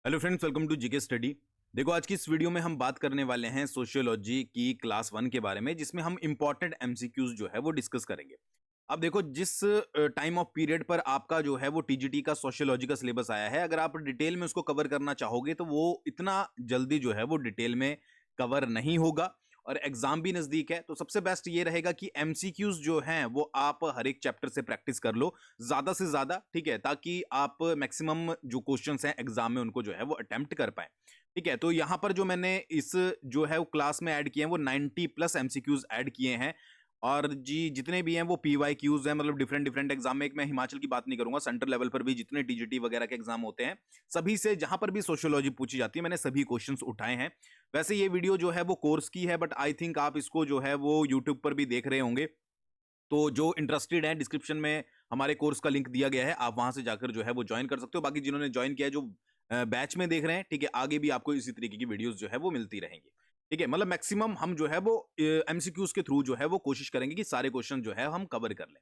Hello friends, welcome to GK study. देखो, आज की इस वीडियो में हम बात करने वाले हैं सोशियोलॉजी की क्लास 1 के बारे में, जिसमें हम इंपॉर्टेंट एमसीक्यूज जो है वो डिस्कस करेंगे। अब देखो, जिस टाइम ऑफ पीरियड पर आपका जो है वो टीजीटी का सोशियोलॉजी का सिलेबस आया है, अगर आप डिटेल में उसको कवर करना चाहोगे तो वो इतना जल्दी जो है वो डिटेल में कवर नहीं होगा और एग्जाम भी नजदीक है। तो सबसे बेस्ट ये रहेगा कि एमसीक्यूज जो हैं वो आप हर एक चैप्टर से प्रैक्टिस कर लो ज्यादा से ज्यादा, ठीक है, ताकि आप मैक्सिमम जो क्वेश्चंस हैं एग्जाम में उनको जो है वो अटेम्प्ट कर पाए। ठीक है, तो यहां पर जो मैंने इस जो है वो क्लास में ऐड किए हैं वो 90 प्लस एमसीक्यूज ऐड किए हैं। और जी जितने भी हैं वो पीवाई क्यूज हैं, मतलब डिफरेंट डिफरेंट एग्जाम में। एक मैं हिमाचल की बात नहीं करूंगा, सेंट्रल लेवल पर भी जितने टीजीटी वगैरह के एग्जाम होते हैं सभी से जहां पर भी सोशियोलॉजी पूछी जाती है मैंने सभी क्वेश्चंस उठाए हैं। वैसे ये वीडियो जो है वो कोर्स की है, बट आई थिंक आप इसको जो है वो यूट्यूब पर भी देख रहे होंगे। तो जो इंटरेस्टेड है, डिस्क्रिप्शन में हमारे कोर्स का लिंक दिया गया है, आप वहां से जाकर जो है वो ज्वाइन कर सकते हो। बाकी जिन्होंने ज्वाइन किया है, जो बैच में देख रहे हैं, ठीक है, आगे भी आपको इसी तरीके की वीडियोस जो है वो मिलती रहेंगी। ठीक है, मतलब मैक्सिमम हम जो है वो एमसीक्यूज के थ्रू जो है वो कोशिश करेंगे कि सारे क्वेश्चन जो है हम कवर कर लें।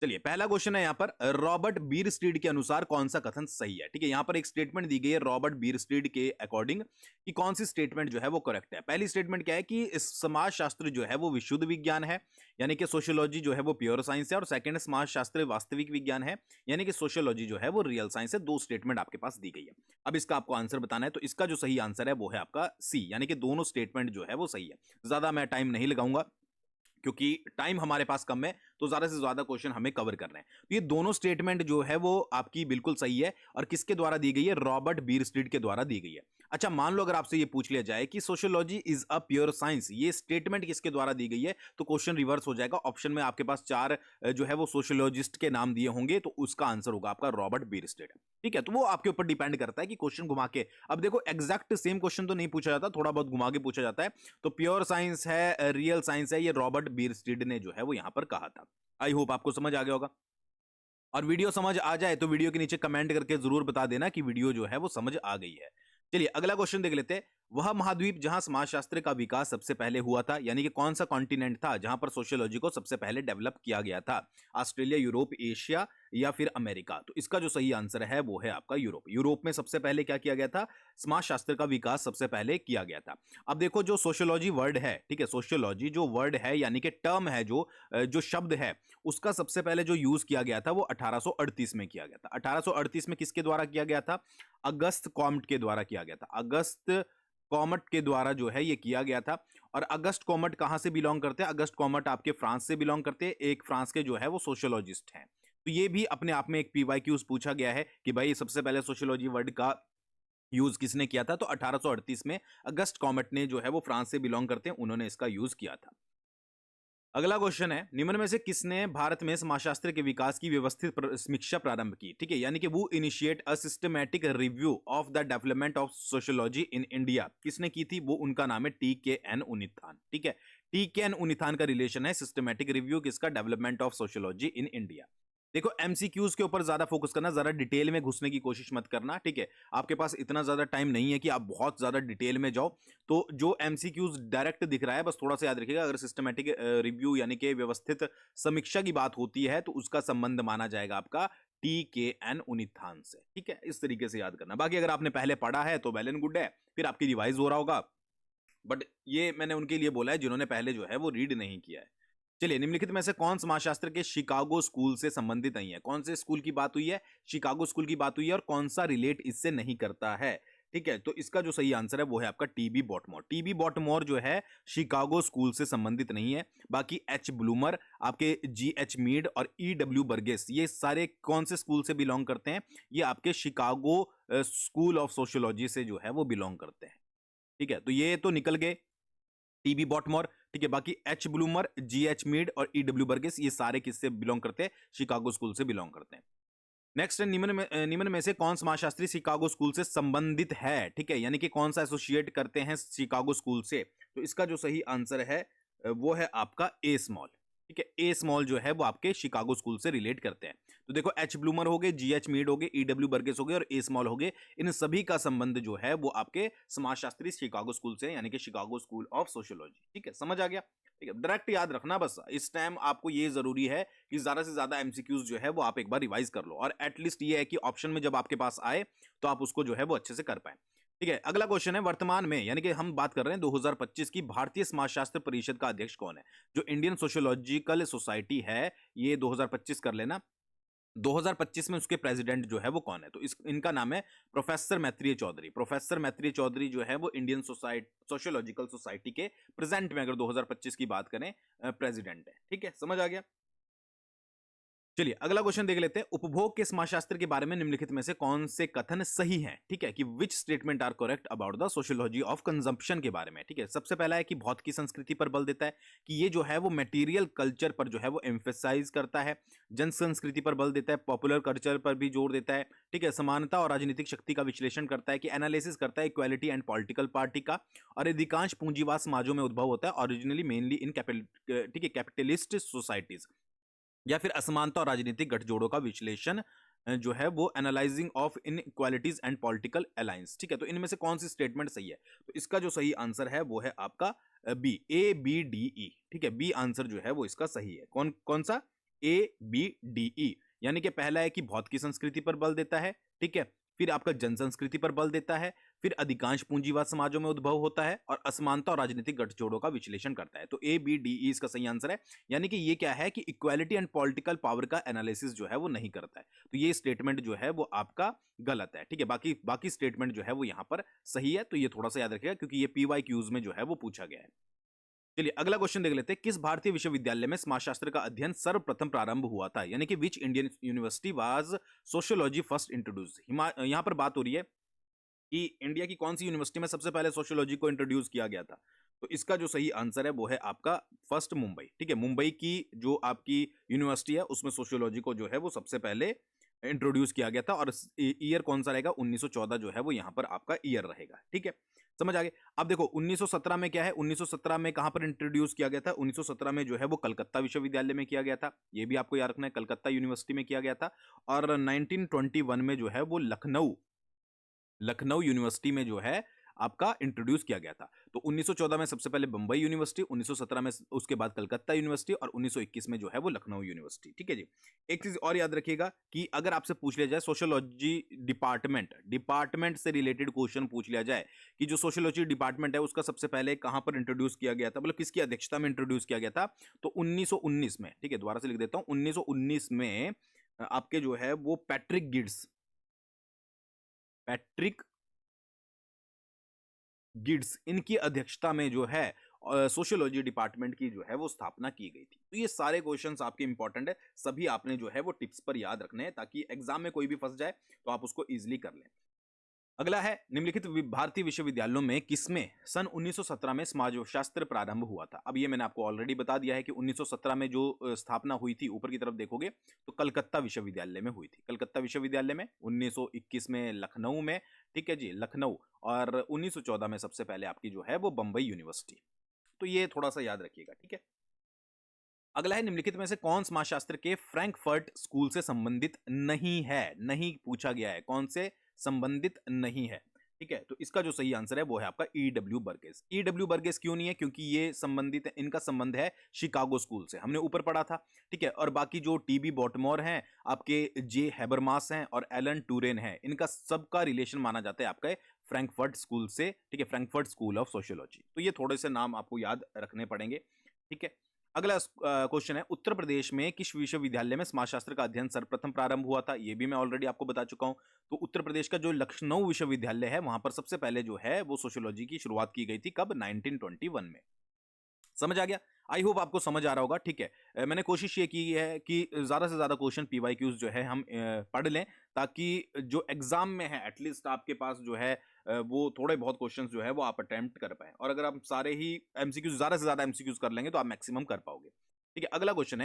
चलिए, पहला क्वेश्चन है यहाँ पर, रॉबर्ट बीरस्टीड के अनुसार कौन सा कथन सही है। ठीक है, यहाँ पर एक स्टेटमेंट दी गई है रॉबर्ट बीरस्टीड के अकॉर्डिंग कि कौन सी स्टेटमेंट जो है वो करेक्ट है। पहली स्टेटमेंट क्या है कि समाज शास्त्र जो है वो विशुद्ध विज्ञान है, यानी कि सोशियोलॉजी जो है वो प्योर साइंस है। और सेकंड, समाज शास्त्र वास्तविक विज्ञान है, यानी कि सोशियोलॉजी जो है वो रियल साइंस है। दो स्टेटमेंट आपके पास दी गई है। अब इसका आपको आंसर बताना है, तो इसका जो सही आंसर है वो है आपका सी, यानी कि दोनों स्टेटमेंट जो है वो सही है। ज्यादा मैं टाइम नहीं लगाऊंगा क्योंकि टाइम हमारे पास कम है, तो ज्यादा से ज्यादा क्वेश्चन हमें कवर करने हैं। तो ये दोनों स्टेटमेंट जो है वो आपकी बिल्कुल सही है। और किसके द्वारा दी गई है? रॉबर्ट बीरस्टीड के द्वारा दी गई है। अच्छा, मान लो अगर आपसे ये पूछ लिया जाए कि sociology is a pure science, ये स्टेटमेंट किसके द्वारा दी गई है, तो क्वेश्चन रिवर्स हो जाएगा। ऑप्शन में आपके पास चार जो है वो सोशियोलॉजिस्ट के नाम दिए होंगे, तो उसका आंसर होगा आपका रॉबर्ट बीरस्टीड। ठीक है, तो वो आपके ऊपर डिपेंड करता है कि क्वेश्चन घुमा के, अब देखो एग्जैक्ट सेम क्वेश्चन तो नहीं पूछा जाता, थोड़ा बहुत घुमा के पूछा जाता है। तो प्योर साइंस है, रियल साइंस है, ये रॉबर्ट बीरस्टीड ने जो है वो यहां पर कहा था। आई होप आपको समझ आ गया होगा। और वीडियो समझ आ जाए तो वीडियो के नीचे कमेंट करके जरूर बता देना कि वीडियो जो है वो समझ आ गई है। चलिए, अगला क्वेश्चन देख लेते हैं। वह महाद्वीप जहां समाजशास्त्र का विकास सबसे पहले हुआ था, यानी कि कौन सा कॉन्टिनेंट था जहां पर सोशियोलॉजी को सबसे पहले डेवलप किया गया था? ऑस्ट्रेलिया, यूरोप, एशिया या फिर अमेरिका? तो इसका जो सही आंसर है वो है आपका यूरोप। यूरोप में सबसे पहले क्या किया गया था? समाजशास्त्र का विकास सबसे पहले किया गया था। अब देखो, जो सोशियोलॉजी वर्ड है, ठीक है, सोशियोलॉजी जो वर्ड है यानी कि टर्म है, जो शब्द है, उसका सबसे पहले जो यूज किया गया था वो 1838 में किया गया था। 1838 में किसके द्वारा किया गया था? अगस्त कॉम्ट के द्वारा किया गया था। अगस्त कॉमट के द्वारा जो है ये किया गया था। और अगस्त कॉमट कहां से बिलोंग करते हैं? अगस्त कॉमट आपके फ्रांस से बिलोंग करते हैं। एक फ्रांस के जो है वो सोशियोलॉजिस्ट हैं। तो ये भी अपने आप में एक पीवाईक्यूज पूछा गया है कि भाई सबसे पहले सोशियोलॉजी वर्ड का यूज किसने किया था? तो 1838 में अगस्त कॉमट ने जो है वो फ्रांस से बिलोंग करते हैं, उन्होंने इसका यूज किया था। अगला क्वेश्चन है, निम्न में से किसने भारत में समाजशास्त्र के विकास की व्यवस्थित समीक्षा प्रारंभ की? ठीक है, यानी कि वो initiate a systematic review of the development of sociology in India, किसने की थी? वो उनका नाम है टी के एन उनिथान। ठीक है, टी के एन उनिथान का रिलेशन है सिस्टमैटिक रिव्यू किसका? Development of sociology in India. देखो, एमसीक्यूज के ऊपर ज्यादा फोकस करना, ज्यादा डिटेल में घुसने की कोशिश मत करना। ठीक है, आपके पास इतना ज्यादा टाइम नहीं है कि आप बहुत ज्यादा डिटेल में जाओ। तो जो एमसीक्यूज डायरेक्ट दिख रहा है बस थोड़ा सा याद रखिएगा। अगर सिस्टमैटिक रिव्यू यानी कि व्यवस्थित समीक्षा की बात होती है तो उसका संबंध माना जाएगा आपका टी के एन उनिथान से। ठीक है, इस तरीके से याद करना। बाकी अगर आपने पहले पढ़ा है तो वेल एंड गुड है, फिर आपकी रिवाइज हो रहा होगा। बट ये मैंने उनके लिए बोला है जिन्होंने पहले जो है वो रीड नहीं किया है। चलिए, निम्नलिखित में से कौन समाजशास्त्र के शिकागो स्कूल से संबंधित नहीं है? कौन से स्कूल की बात हुई है? शिकागो स्कूल की बात हुई है। और कौन सा रिलेट इससे नहीं करता है? ठीक है, तो इसका जो सही आंसर है वो है आपका टीबी बॉटमोर। टीबी बॉटमोर जो है शिकागो स्कूल से संबंधित नहीं है। बाकी एच ब्लूमर, आपके जी एच मीड और ई डब्ल्यू बर्गेस, ये सारे कौन से स्कूल से बिलोंग करते हैं? ये आपके शिकागो स्कूल ऑफ सोशियोलॉजी से जो है वो बिलोंग करते हैं। ठीक है, तो ये तो निकल गए टीबी बॉटमोर। ठीक है, बाकी H Blumer, G H Mead और ई डब्ल्यू बर्गेस, ये सारे किससे बिलोंग करते हैं? शिकागो स्कूल से बिलोंग करते हैं। नेक्स्ट है, निम्न में से कौन समाजशास्त्री शिकागो स्कूल से संबंधित है? ठीक है, यानी कि कौन सा एसोसिएट करते हैं शिकागो स्कूल से? तो इसका जो सही आंसर है वो है आपका ए स्मॉल। ठीक है, ए स्मॉल जो है वो आपके शिकागो स्कूल से रिलेट करते हैं। तो देखो एच ब्लूमर हो गए, जी एच मीड हो गए, ई डब्ल्यू बर्गेस हो गए और ए स्मॉल हो गए। इन सभी का संबंध जो है वो आपके समाजशास्त्री शिकागो स्कूल से, यानी कि शिकागो स्कूल ऑफ सोशियोलॉजी। ठीक है, समझ आ गया। ठीक है, डायरेक्ट याद रखना बस। इस टाइम आपको ये जरूरी है कि ज्यादा से ज्यादा एमसीक्यूज जो है वो आप एक बार रिवाइज कर लो, और एटलीस्ट ये है कि ऑप्शन में जब आपके पास आए तो आप उसको जो है वो अच्छे से कर पाए। ठीक है, अगला क्वेश्चन है, वर्तमान में यानी कि हम बात कर रहे हैं 2025 की, भारतीय समाजशास्त्र परिषद का अध्यक्ष कौन है? जो इंडियन सोशियोलॉजिकल सोसाइटी है, ये 2025 कर लेना। 2025 में उसके प्रेसिडेंट जो है वो कौन है? तो इनका नाम है प्रोफेसर मैत्रेय चौधरी। प्रोफेसर मैत्रेय चौधरी जो है वो इंडियन सोशियोलॉजिकल सोसाइटी के प्रेजेंट में, अगर 2025 की बात करें, प्रेसिडेंट है। ठीक है, समझ आ गया। चलिए अगला क्वेश्चन देख लेते हैं। उपभोग के समाजशास्त्र के बारे में निम्नलिखित में से कौन से कथन सही हैं? ठीक है, कि which statement are correct about the sociology of consumption के बारे में। ठीक है, सबसे पहला है कि भौतिकी संस्कृति पर बल देता है, कि ये जो है वो मटेरियल कल्चर पर जो है वो एम्फेसाइज करता है। जन संस्कृति पर बल देता है, पॉपुलर कल्चर पर भी जोर देता है। ठीक है, समानता और राजनीतिक शक्ति का विश्लेषण करता है, कि एनालिसिस करता है इक्वालिटी एंड पॉलिटिकल पार्टी का। और अधिकांश पूंजीवाद समाजों में उद्भव होता है, ओरिजिनली मेनली इन ठीक है कैपिटलिस्ट सोसाइटीज। या फिर असमानता और राजनीतिक गठजोड़ों का विश्लेषण जो है वो analysing of in equalities and political alliance. ठीक है, तो इनमें से कौन सी स्टेटमेंट सही है? तो इसका जो सही आंसर है वो है आपका B, A B D E. ठीक है, बी आंसर जो है वो इसका सही है। कौन कौन सा? A B D E. यानी कि पहला है कि भौतिक संस्कृति पर बल देता है। ठीक है, फिर आपका जन संस्कृति पर बल देता है, फिर अधिकांश पूंजीवाद समाजों में उद्भव होता है, और असमानता और राजनीतिक गठजोड़ों का विश्लेषण करता है। तो ए बी डी ई इसका सही आंसर है। यानी कि ये क्या है कि इक्वालिटी एंड पॉलिटिकल पावर का एनालिसिस जो है वो नहीं करता है। तो ये स्टेटमेंट जो है वो आपका गलत है। ठीक है, बाकी बाकी स्टेटमेंट जो है वो यहां पर सही है। तो ये थोड़ा सा याद रखिएगा, क्योंकि ये पीवाई क्यूज में जो है वो पूछा गया है। चलिए अगला क्वेश्चन देख लेते हैं। किस भारतीय विश्वविद्यालय में समाजशास्त्र का अध्ययन सर्वप्रथम प्रारंभ हुआ था? यानी कि which Indian university was sociology first introduce? यहां पर बात हो रही है कि इंडिया की कौन सी यूनिवर्सिटी में सबसे पहले सोशियोलॉजी को इंट्रोड्यूस किया गया था? तो इसका जो सही आंसर है वो है आपका फर्स्ट मुंबई। ठीक है, मुंबई की जो आपकी यूनिवर्सिटी है उसमें सोशियोलॉजी को जो है वो सबसे पहले इंट्रोड्यूस किया गया था। और ईयर कौन सा रहेगा? 1914 जो है वो यहाँ पर आपका ईयर रहेगा। ठीक है, समझ आ गए। अब देखो 1917 में क्या है, 1917 में कहां पर इंट्रोड्यूस किया गया था? 1917 में जो है वो कलकत्ता विश्वविद्यालय में किया गया था। ये भी आपको याद रखना है, कलकत्ता यूनिवर्सिटी में किया गया था। और 1921 में जो है वो लखनऊ लखनऊ यूनिवर्सिटी में जो है आपका इंट्रोड्यूस किया गया था। तो 1914 में सबसे पहले बंबई यूनिवर्सिटी, 1917 में उसके बाद कलकत्ता यूनिवर्सिटी, और 1921 में जो है वो लखनऊ यूनिवर्सिटी। ठीक है जी। एक चीज और याद रखिएगा कि अगर आपसे पूछ लिया जाए सोशियोलॉजी डिपार्टमेंट से रिलेटेड क्वेश्चन पूछ लिया जाए कि जो सोशियोलॉजी डिपार्टमेंट है उसका सबसे पहले कहां पर इंट्रोड्यूस किया गया था, मतलब किसकी अध्यक्षता में इंट्रोड्यूस किया गया था, तो 1919 में। ठीक है, दोबारा से लिख देता हूं, 1919 में आपके जो है वो पैट्रिक गिड्स इनकी अध्यक्षता में जो है सोशियोलॉजी डिपार्टमेंट की जो है वो स्थापना की गई थी। तो ये सारे क्वेश्चंस आपके इंपॉर्टेंट है, सभी आपने जो है वो टिप्स पर याद रखने हैं, ताकि एग्जाम में कोई भी फंस जाए तो आप उसको इजीली कर लें। अगला है, निम्नलिखित भारतीय विश्वविद्यालयों में किसमें सन 1917 में समाजशास्त्र प्रारंभ हुआ था? अब ये मैंने आपको ऑलरेडी बता दिया है कि 1917 में जो स्थापना हुई थी, ऊपर की तरफ देखोगे तो कलकत्ता विश्वविद्यालय में हुई थी। कलकत्ता विश्वविद्यालय में 1921 में लखनऊ में। ठीक है जी, लखनऊ। और 1914 में सबसे पहले आपकी जो है वो बंबई यूनिवर्सिटी। तो ये थोड़ा सा याद रखिएगा। ठीक है, अगला है, निम्नलिखित में से कौन समाजशास्त्र के फ्रैंकफर्ट स्कूल से संबंधित नहीं है? नहीं पूछा गया है, कौन से संबंधित नहीं है। ठीक है, तो इसका जो सही आंसर है वो है आपका E W Burgess. E W Burgess क्यों नहीं है? क्योंकि ये संबंधित है, इनका संबंध है शिकागो स्कूल से, हमने ऊपर पढ़ा था। ठीक है, और बाकी जो टीबी बॉटमोर हैं, आपके जे हैबरमास हैं और एलन टूरेन हैं, इनका सबका रिलेशन माना जाता है आपका फ्रैंकफर्ट स्कूल से। ठीक है, फ्रैंकफर्ट स्कूल ऑफ सोशियोलॉजी। तो ये थोड़े से नाम आपको याद रखने पड़ेंगे। ठीक है, अगला क्वेश्चन है, उत्तर प्रदेश में किस विश्वविद्यालय में समाजशास्त्र का अध्ययन सर्वप्रथम प्रारंभ हुआ था? ये भी मैं ऑलरेडी आपको बता चुका हूं। तो उत्तर प्रदेश का जो लखनऊ विश्वविद्यालय है, वहां पर सबसे पहले जो है वो सोशियोलॉजी की शुरुआत की गई थी। कब? 1921 में। समझ आ गया? आई होप आपको समझ आ रहा होगा। ठीक है, मैंने कोशिश ये की है कि ज़्यादा से ज़्यादा क्वेश्चन पीवाईक्यूज जो है हम पढ़ लें, ताकि जो एग्जाम में है एटलीस्ट आपके पास जो है वो थोड़े बहुत क्वेश्चंस जो है वो आप अटेम्प्ट कर पाएं। और अगर आप सारे ही एमसीक्यूज, ज़्यादा से ज़्यादा एमसीक्यूज कर लेंगे तो आप मैक्सिमम कर पाओगे। ठीक है, अगला क्वेश्चन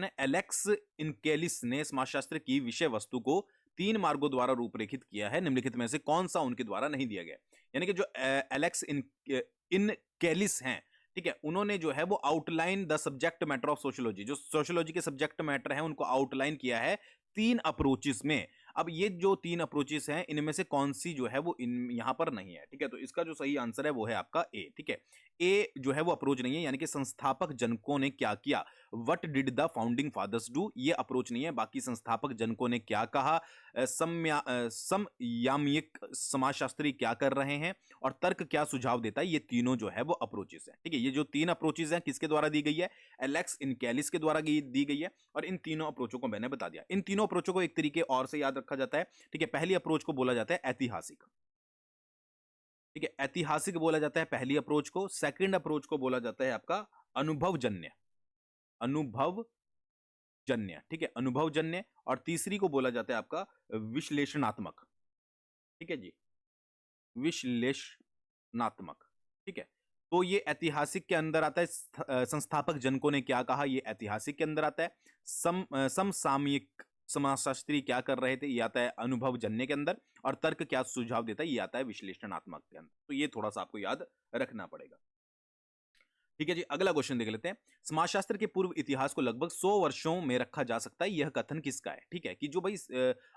है, एलेक्स इनकेलिस ने समाजशास्त्र की विषय वस्तु को 3 मार्गों द्वारा रूपरेखित किया है। निम्नलिखित में से कौन सा उनके द्वारा नहीं दिया गया? यानी कि जो एलेक्स इन कैलिस हैं, ठीक है, उन्होंने जो है वो outline the subject matter of sociology, जो सोशियोलॉजी के सब्जेक्ट मैटर है उनको आउटलाइन किया है 3 अप्रोचेस में। अब ये जो 3 अप्रोचेस हैं इनमें से कौन सी जो है वो इन यहां पर नहीं है, ठीक है, तो इसका जो सही आंसर है वो है आपका ए, ठीक है। ए जो है वो अप्रोच नहीं है, यानी कि संस्थापक जनकों ने क्या किया, what did the founding fathers do, ये अप्रोच नहीं है। बाकी संस्थापक जनकों ने क्या कहा, समयामिक समाजशास्त्री क्या कर रहे हैं और तर्क क्या सुझाव देता है, ये तीनों जो है वो अप्रोचेस हैं, ठीक है। ये जो 3 अप्रोचेस हैं किसके द्वारा दी गई है, एलेक्स इनकैलिस के द्वारा दी गई है, और इन तीनों अप्रोचों को मैंने बता दिया। इन तीनों अप्रोचों को एक तरीके और से याद रखा जाता है, ठीक है। पहली अप्रोच को बोला जाता है ऐतिहासिक, ठीक है, ऐतिहासिक बोला जाता है पहली अप्रोच को। सेकंड अप्रोच को बोला जाता है आपका अनुभवजन्य, अनुभवजन्य, ठीक है, अनुभवजन्य। और तीसरी को बोला जाता है आपका विश्लेषणात्मक, ठीक है जी, विश्लेषणात्मक, ठीक है। तो ये ऐतिहासिक के अंदर आता है। संस्थापक जनकों ने क्या कहा, ये ऐतिहासिक के अंदर आता है। समसामयिक समाजशास्त्री क्या कर रहे थे, ये आता है अनुभवजन्य के अंदर। और तर्क क्या सुझाव देता है, ये आता है विश्लेषणात्मक के अंदर। तो ये थोड़ा सा आपको याद रखना पड़ेगा, ठीक है जी। अगला क्वेश्चन देख लेते हैं। समाजशास्त्र के पूर्व इतिहास को लगभग 100 वर्षों में रखा जा सकता है, यह कथन किसका है, ठीक है। कि जो भाई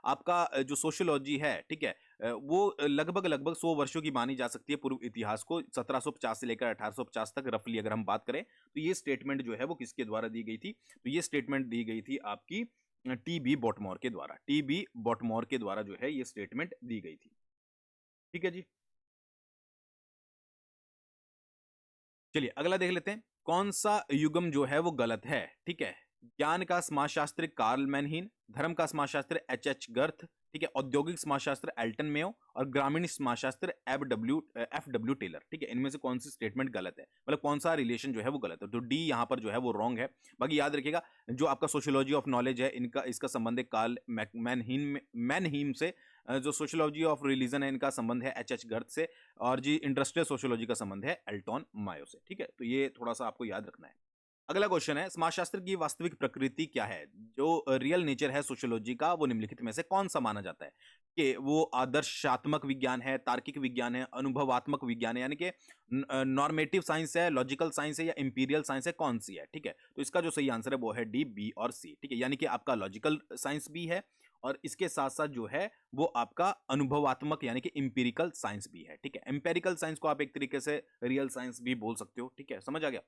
आपका जो सोशियोलॉजी है, ठीक है, वो लगभग लगभग 100 वर्षों की मानी जा सकती है पूर्व इतिहास को। 1750 से लेकर 1850 तक रफली अगर हम बात करें, तो ये स्टेटमेंट जो है वो किसके द्वारा दी गई थी, तो ये स्टेटमेंट दी गई थी आपकी टी बी बॉटमोर के द्वारा। टी बी बॉटमोर के द्वारा जो है ये स्टेटमेंट दी गई थी, ठीक है जी। चलिए अगला देख लेते हैं। कौन सा युगम जो है वो गलत है, ठीक है। ज्ञान का समाजशास्त्र कार्ल मैनहीन, धर्म का समाजशास्त्र एच गर्थ, ठीक है, औद्योगिक समाजशास्त्र एल्टन मेयो, और ग्रामीण समाजशास्त्र एफ डब्ल्यू टेलर, ठीक है। इनमें से कौन सी स्टेटमेंट गलत है, मतलब कौन सा रिलेशन जो है वो गलत है, तो डी यहाँ पर जो है वो रॉन्ग है। बाकी याद रखिएगा, जो आपका सोशियोलॉजी ऑफ नॉलेज है इनका इसका संबंध है कार्ल मैनहीम से। जो सोशियोलॉजी ऑफ रिलीजन है इनका संबंध है एच गर्थ से। और जी इंडस्ट्रियल सोशियोलॉजी का संबंध है एल्टॉन मायो से, ठीक है। तो ये थोड़ा सा आपको याद रखना है। अगला क्वेश्चन है, समाजशास्त्र की वास्तविक प्रकृति क्या है, जो रियल नेचर है सोशियोलॉजी का, वो निम्नलिखित में से कौन सा माना जाता है, कि वो आदर्शात्मक विज्ञान है, तार्किक विज्ञान है, अनुभवात्मक विज्ञान है, यानी कि नॉर्मेटिव साइंस है, लॉजिकल साइंस है, या इंपीरियल साइंस है, कौन सी है, ठीक है। तो इसका जो सही आंसर है वो है डी, बी और सी, ठीक है। यानी कि आपका लॉजिकल साइंस भी है, और इसके साथ साथ जो है वो आपका अनुभवात्मक यानी कि इंपीरिकल साइंस भी है, ठीक है। एम्पेरिकल साइंस को आप एक तरीके से रियल साइंस भी बोल सकते हो, ठीक है, समझ आ गया।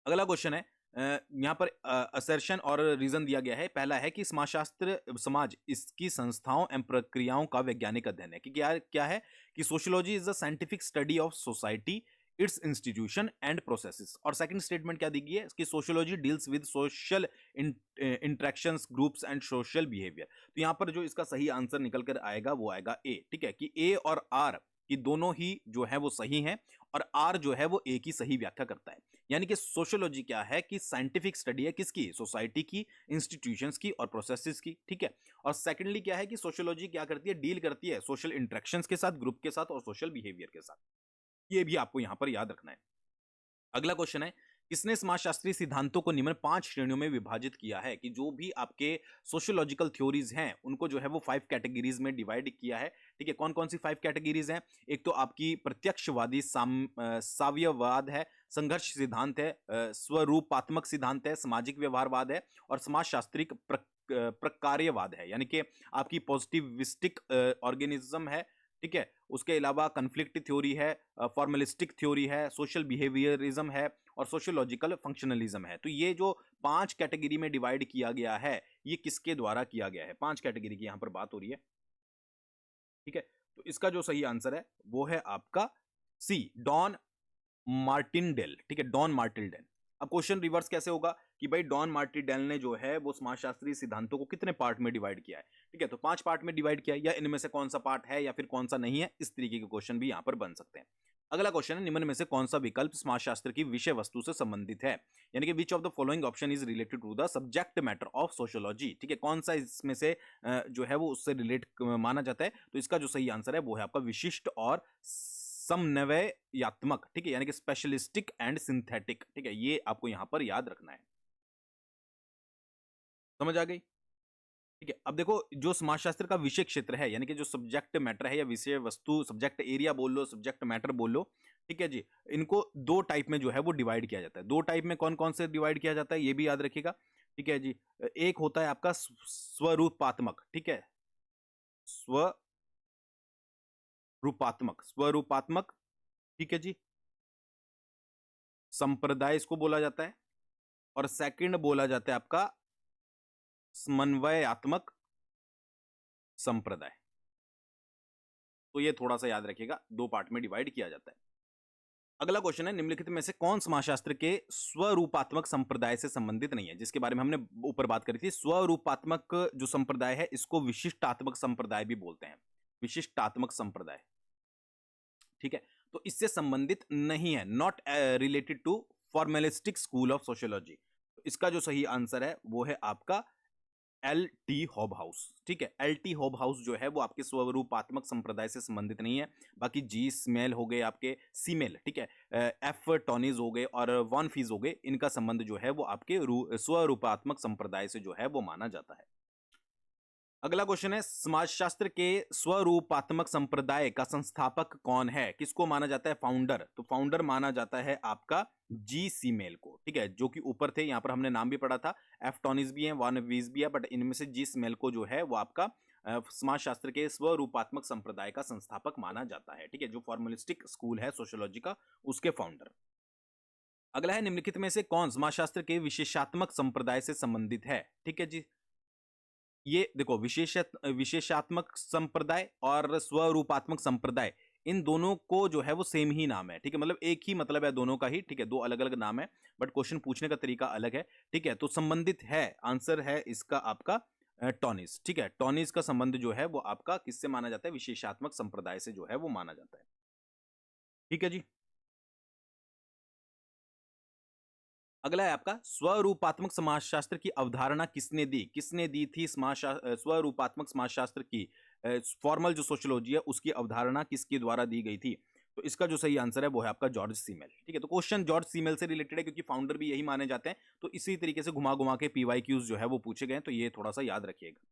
अगला क्वेश्चन है, यहाँ पर असर्शन और रीजन दिया गया है। पहला है कि समाजशास्त्र समाज इसकी संस्थाओं एवं प्रक्रियाओं का वैज्ञानिक अध्ययन है, कि क्या क्या है, कि sociology is the scientific study of society, it's institution and processes. और सेकंड स्टेटमेंट क्या दी गई है, कि sociology deals with social interactions, groups and social behaviour. तो यहाँ पर जो इसका सही आंसर निकल कर आएगा वो आएगा ए, ठीक है, कि ए और आर कि दोनों ही जो है वो सही हैं, और आर जो है वो ए की सही व्याख्या करता है। यानी कि सोशियोलॉजी क्या है, कि साइंटिफिक स्टडी है किसकी, सोसाइटी की, इंस्टीट्यूशंस की और प्रोसेसेस की, ठीक है। और सेकंडली क्या है, कि सोशियोलॉजी क्या करती है, डील करती है सोशल इंटरेक्शंस के साथ, ग्रुप के साथ और सोशल बिहेवियर के साथ। ये भी आपको यहां पर याद रखना है। अगला क्वेश्चन है, किसने समाजशास्त्रीय सिद्धांतों को निम्न 5 श्रेणियों में विभाजित किया है, कि जो भी आपके सोशियोलॉजिकल थ्योरीज हैं उनको जो है वो 5 कैटेगरीज में डिवाइड किया है, ठीक है। कौन कौन सी 5 कैटेगरीज हैं, एक तो आपकी प्रत्यक्षवादी साम्यवाद है, संघर्ष सिद्धांत है, स्वरूपात्मक सिद्धांत है, सामाजिक व्यवहारवाद है, और समाजशास्त्रिक प्रकार्यवाद है, यानी कि आपकी पॉजिटिविस्टिक ऑर्गेनिज्म है, ठीक है। उसके अलावा कन्फ्लिक्ट थ्योरी है, फॉर्मलिस्टिक थ्योरी है, सोशल बिहेवियरिज्म है, और सोशियोलॉजिकल फंक्शनलिज्म है। तो ये जो 5 कैटेगरी में डिवाइड किया गया है, ये किसके द्वारा किया गया है, 5 कैटेगरी की यहां पर बात हो रही है, ठीक है। तो इसका जो सही आंसर है वो है आपका सी, डॉन मार्टिनडेल, ठीक है, डॉन मार्टिनडेल। अब क्वेश्चन रिवर्स कैसे होगा, कि भाई डॉन मार्टिनडेल ने जो है वो समाजशास्त्रीय सिद्धांतों को कितने पार्ट में डिवाइड किया है, ठीक है। तो 5 पार्ट में डिवाइड किया है, या इनमें से कौन सा पार्ट है या फिर कौन सा नहीं है, इस तरीके के क्वेश्चन भी यहां पर बन सकते हैं। अगला क्वेश्चन है, निम्न में से कौन सा विकल्प समाजशास्त्र की विषय वस्तु से संबंधित है, यानी कि which of the following option is related to the subject matter of sociology, ठीक है। कौन सा इसमें से जो है वो उससे रिलेट माना जाता है, तो इसका जो सही आंसर है वो है आपका विशिष्ट और समन्वयात्मक, ठीक है, यानी कि स्पेशलिस्टिक एंड सिंथेटिक, ठीक है। ये आपको यहां पर याद रखना है, समझ आ गई। ठीक है। अब देखो जो समाजशास्त्र का विषय क्षेत्र है, यानी कि जो सब्जेक्ट मैटर है या विषय वस्तु, सब्जेक्ट एरिया बोल लो, सब्जेक्ट मैटर बोल लो, ठीक है जी। इनको दो टाइप में जो है वो डिवाइड किया जाता है। दो टाइप में कौन कौन से डिवाइड किया जाता है ये भी याद रखिएगा। ठीक है जी। एक होता है आपका स्वरूपात्मक, ठीक है, स्वरूपात्मक, स्वरूपात्मक, ठीक है जी, संप्रदाय इसको बोला जाता है। और सेकंड बोला जाता है आपका समन्वयात्मक संप्रदाय। तो ये थोड़ा सा याद रखिएगा, दो पार्ट में डिवाइड किया जाता है। अगला क्वेश्चन है, निम्नलिखित में से कौन समाजशास्त्र के स्वरूपात्मक संप्रदाय से संबंधित नहीं है, जिसके बारे में हमने ऊपर बात करी थी। स्वरूपात्मक जो संप्रदाय है इसको विशिष्टात्मक संप्रदाय भी बोलते हैं, विशिष्टात्मक संप्रदाय, ठीक है। तो इससे संबंधित नहीं है, not related to formalistic school of sociology. इसका जो सही आंसर है वो है आपका एल टी हॉबहाउस, ठीक है। एल टी हॉबहाउस जो है वो आपके स्वरूपात्मक संप्रदाय से संबंधित नहीं है। बाकी जी स्मेल हो गए, आपके सीमेल, ठीक है, एफ टॉनीज हो गए और वन फीज हो गए, इनका संबंध जो है वो आपके स्वरूपात्मक संप्रदाय से जो है वो माना जाता है। अगला क्वेश्चन है, समाजशास्त्र के स्वरूपात्मक संप्रदाय का संस्थापक कौन है, किसको माना जाता है फाउंडर। तो फाउंडर माना जाता है आपका जी सीमेल को, ठीक है, जो कि ऊपर थे, यहां पर हमने नाम भी पढ़ा था। एफ टॉनिस भी है, वन वीज भी है, बट इनमें से जी सीमेल को जो है वो आपका समाजशास्त्र के स्वरूपात्मक संप्रदाय का संस्थापक माना जाता है, ठीक है, जो फॉर्मलिस्टिक स्कूल है सोशियोलॉजी का, उसके फाउंडर। अगला है, निम्नलिखित में से कौन समाजशास्त्र के विशेषात्मक संप्रदाय से संबंधित है, ठीक है जी। ये देखो, विशेषात्मक संप्रदाय और स्वरूपात्मक संप्रदाय, इन दोनों को जो है वो सेम ही नाम है, ठीक है, मतलब एक ही मतलब है दोनों का ही, ठीक है, दो अलग अलग नाम है, बट क्वेश्चन पूछने का तरीका अलग है, ठीक है। तो संबंधित है, आंसर है इसका आपका टॉनिस, ठीक है। टॉनिस का संबंध जो है वो आपका किससे माना जाता है, विशेषात्मक संप्रदाय से जो है वो माना जाता है, ठीक है जी। अगला है आपका, स्वरूपात्मक समाजशास्त्र की अवधारणा किसने दी, किसने दी थी स्वरूपात्मक समाजशास्त्र की फॉर्मल जो सोशियोलॉजी है उसकी अवधारणा किसके द्वारा दी गई थी। तो इसका जो सही आंसर है वो है आपका जॉर्ज सीमेल, ठीक है। तो क्वेश्चन जॉर्ज सीमेल से रिलेटेड है क्योंकि फाउंडर भी यही माने जाते हैं, तो इसी तरीके से घुमा घुमा के पीवाईक्यूज जो है वो पूछे गए, तो ये थोड़ा सा याद रखिएगा।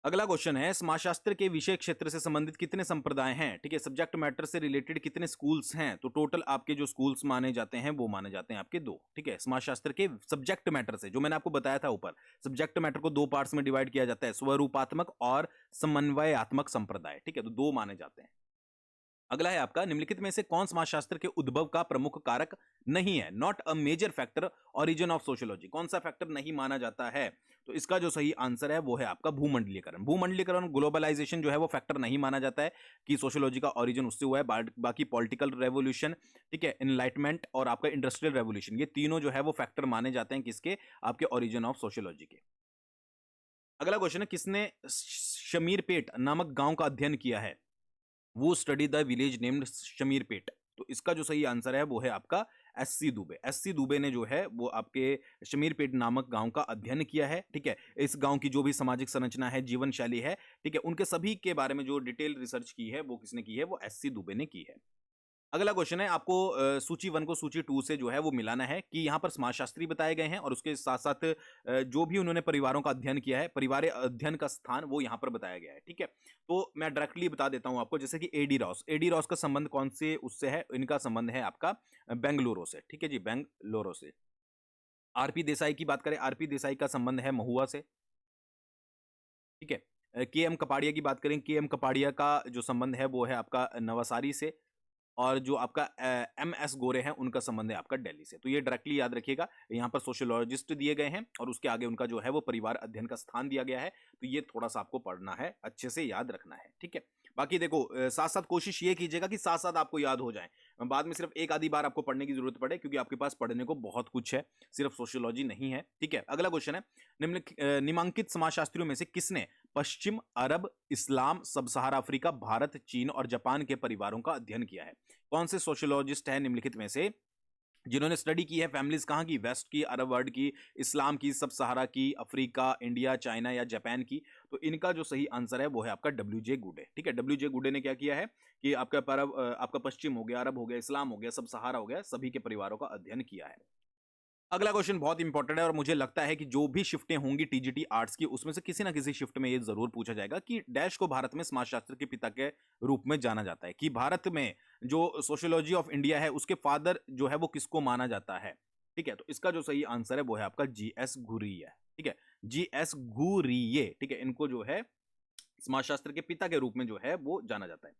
अगला क्वेश्चन है, समाजशास्त्र के विषय क्षेत्र से संबंधित कितने संप्रदाय हैं, ठीक है, सब्जेक्ट मैटर से रिलेटेड कितने स्कूल्स हैं। तो टोटल आपके जो स्कूल्स माने जाते हैं वो माने जाते हैं आपके दो, ठीक है। समाजशास्त्र के सब्जेक्ट मैटर से, जो मैंने आपको बताया था ऊपर, सब्जेक्ट मैटर को दो पार्ट्स में डिवाइड किया जाता है, स्वरूपात्मक और समन्वयात्मक संप्रदाय, ठीक है, तो दो माने जाते हैं। अगला है आपका, निम्नलिखित में से कौन समाजशास्त्र के उद्भव का प्रमुख कारक नहीं है, not a major factor origin of sociology, कौन सा फैक्टर नहीं माना जाता है। तो इसका जो सही आंसर है वो है आपका भूमंडलीकरण। भूमंडलीकरण, ग्लोबलाइजेशन जो है वो फैक्टर नहीं माना जाता है कि सोशियोलॉजी का ओरिजिन उससे हुआ है। बाकी पॉलिटिकल रेवोल्यूशन, ठीक है, एनलाइटमेंट और आपका इंडस्ट्रियल रेवोल्यूशन, ये तीनों जो है वो फैक्टर माने जाते हैं किसके, आपके ओरिजिन ऑफ सोशियोलॉजी के। अगला क्वेश्चन है, किसने शमीरपेट नामक गांव का अध्ययन किया है, वो study the village named Shamirpet. तो इसका जो सही आंसर है वो है आपका एससी दुबे। एससी दुबे ने जो है वो आपके शमीरपेट नामक गांव का अध्ययन किया है, ठीक है। इस गांव की जो भी सामाजिक संरचना है, जीवन शैली है, ठीक है, उनके सभी के बारे में जो डिटेल रिसर्च की है वो किसने की है, वो एससी दुबे ने की है। अगला क्वेश्चन है, आपको सूची 1 को सूची 2 से जो है वो मिलाना है कि यहाँ पर समाजशास्त्री बताए गए हैं और उसके साथ साथ जो भी उन्होंने परिवारों का अध्ययन किया है, परिवार अध्ययन का स्थान वो यहाँ पर बताया गया है, ठीक है। तो मैं डायरेक्टली बता देता हूँ आपको, जैसे कि एडी रॉस, एडी रॉस का संबंध कौन से उससे है, इनका संबंध है आपका बेंगलुरु से, ठीक है जी, बेंगलुरु से। आरपी देसाई की बात करें, आरपी देसाई का संबंध है महुआ से, ठीक है। के एम कपाड़िया की बात करें, के एम कपाड़िया का जो संबंध है वो है आपका नवासारी से। और जो आपका एम एस गोरे हैं उनका संबंध है आपका दिल्ली से। तो ये डायरेक्टली याद रखिएगा, यहाँ पर सोशियोलॉजिस्ट दिए गए हैं और उसके आगे उनका जो है वो परिवार अध्ययन का स्थान दिया गया है। तो ये थोड़ा सा आपको पढ़ना है, अच्छे से याद रखना है, ठीक है। बाकी देखो, साथ साथ कोशिश ये कीजिएगा कि साथ साथ आपको याद हो जाए, बाद में सिर्फ एक आधी बार आपको पढ़ने की जरूरत पड़े, क्योंकि आपके पास पढ़ने को बहुत कुछ है, सिर्फ सोशियोलॉजी नहीं है, ठीक है। अगला क्वेश्चन है, निम्नांकित समाजशास्त्रियों में से किसने पश्चिम, अरब, इस्लाम, सब सहारा अफ्रीका, भारत, चीन और जापान के परिवारों का अध्ययन किया है। कौन से सोशियोलॉजिस्ट हैं निम्नलिखित में से जिन्होंने स्टडी की है फैमिलीज कहाँ की, वेस्ट की, अरब वर्ल्ड की, इस्लाम की, सब सहारा की, अफ्रीका, इंडिया, चाइना या जापान की। तो इनका जो सही आंसर है वो है आपका डब्ल्यू जे गुडे, ठीक है। डब्ल्यू जे गुडे ने क्या किया है कि आपका आपका पश्चिम हो गया, अरब हो गया, इस्लाम हो गया, सब सहारा हो गया, सभी के परिवारों का अध्ययन किया है। अगला क्वेश्चन बहुत इंपॉर्टेंट है और मुझे लगता है कि जो भी शिफ्टें होंगी टीजीटी आर्ट्स की उसमें से किसी ना किसी शिफ्ट में ये जरूर पूछा जाएगा कि डैश को भारत में समाजशास्त्र के पिता के रूप में जाना जाता है, कि भारत में जो सोशियोलॉजी ऑफ इंडिया है उसके फादर जो है वो किसको माना जाता है। ठीक है, तो इसका जो सही आंसर है वो है आपका जीएस घुरिया। ठीक है, जीएस घुरिये। ठीक है, इनको जो है समाजशास्त्र के पिता के रूप में जो है वो जाना जाता है।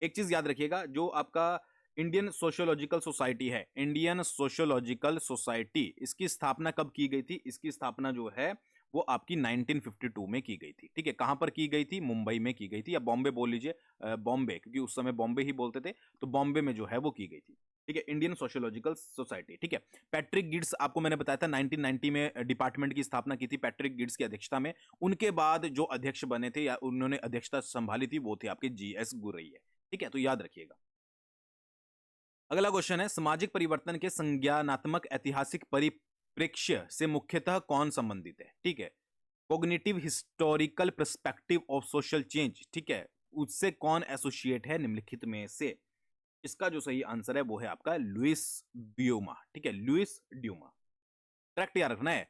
एक चीज याद रखिएगा, जो आपका इंडियन सोशियोलॉजिकल सोसाइटी है, इंडियन सोशियोलॉजिकल सोसाइटी, इसकी स्थापना कब की गई थी? इसकी स्थापना जो है वो आपकी 1952 में की गई थी। ठीक है, कहां पर की गई थी? मुंबई में की गई थी, या बॉम्बे बोल लीजिए, बॉम्बे, क्योंकि उस समय बॉम्बे ही बोलते थे, तो बॉम्बे में जो है वो की गई थी। ठीक है, इंडियन सोशियोलॉजिकल सोसाइटी। ठीक है, पैट्रिक गिड्स, आपको मैंने बताया था 1990 में डिपार्टमेंट की स्थापना की थी पैट्रिक गिड्स की अध्यक्षता में। उनके बाद जो अध्यक्ष बने थे या उन्होंने अध्यक्षता संभाली थी वो थे आपके जीएस गुरैया। ठीक है, तो याद रखिएगा। अगला क्वेश्चन है, सामाजिक परिवर्तन के संज्ञानात्मक ऐतिहासिक परिप्रेक्ष्य से मुख्यतः कौन संबंधित है? ठीक है, cognitive historical perspective of social change. ठीक है, उससे कौन एसोसिएट है निम्नलिखित में से? इसका जो सही आंसर है वो है आपका लुइस ड्यूमा। ठीक है, लुइस ड्यूमा। करेक्ट याद रखना है।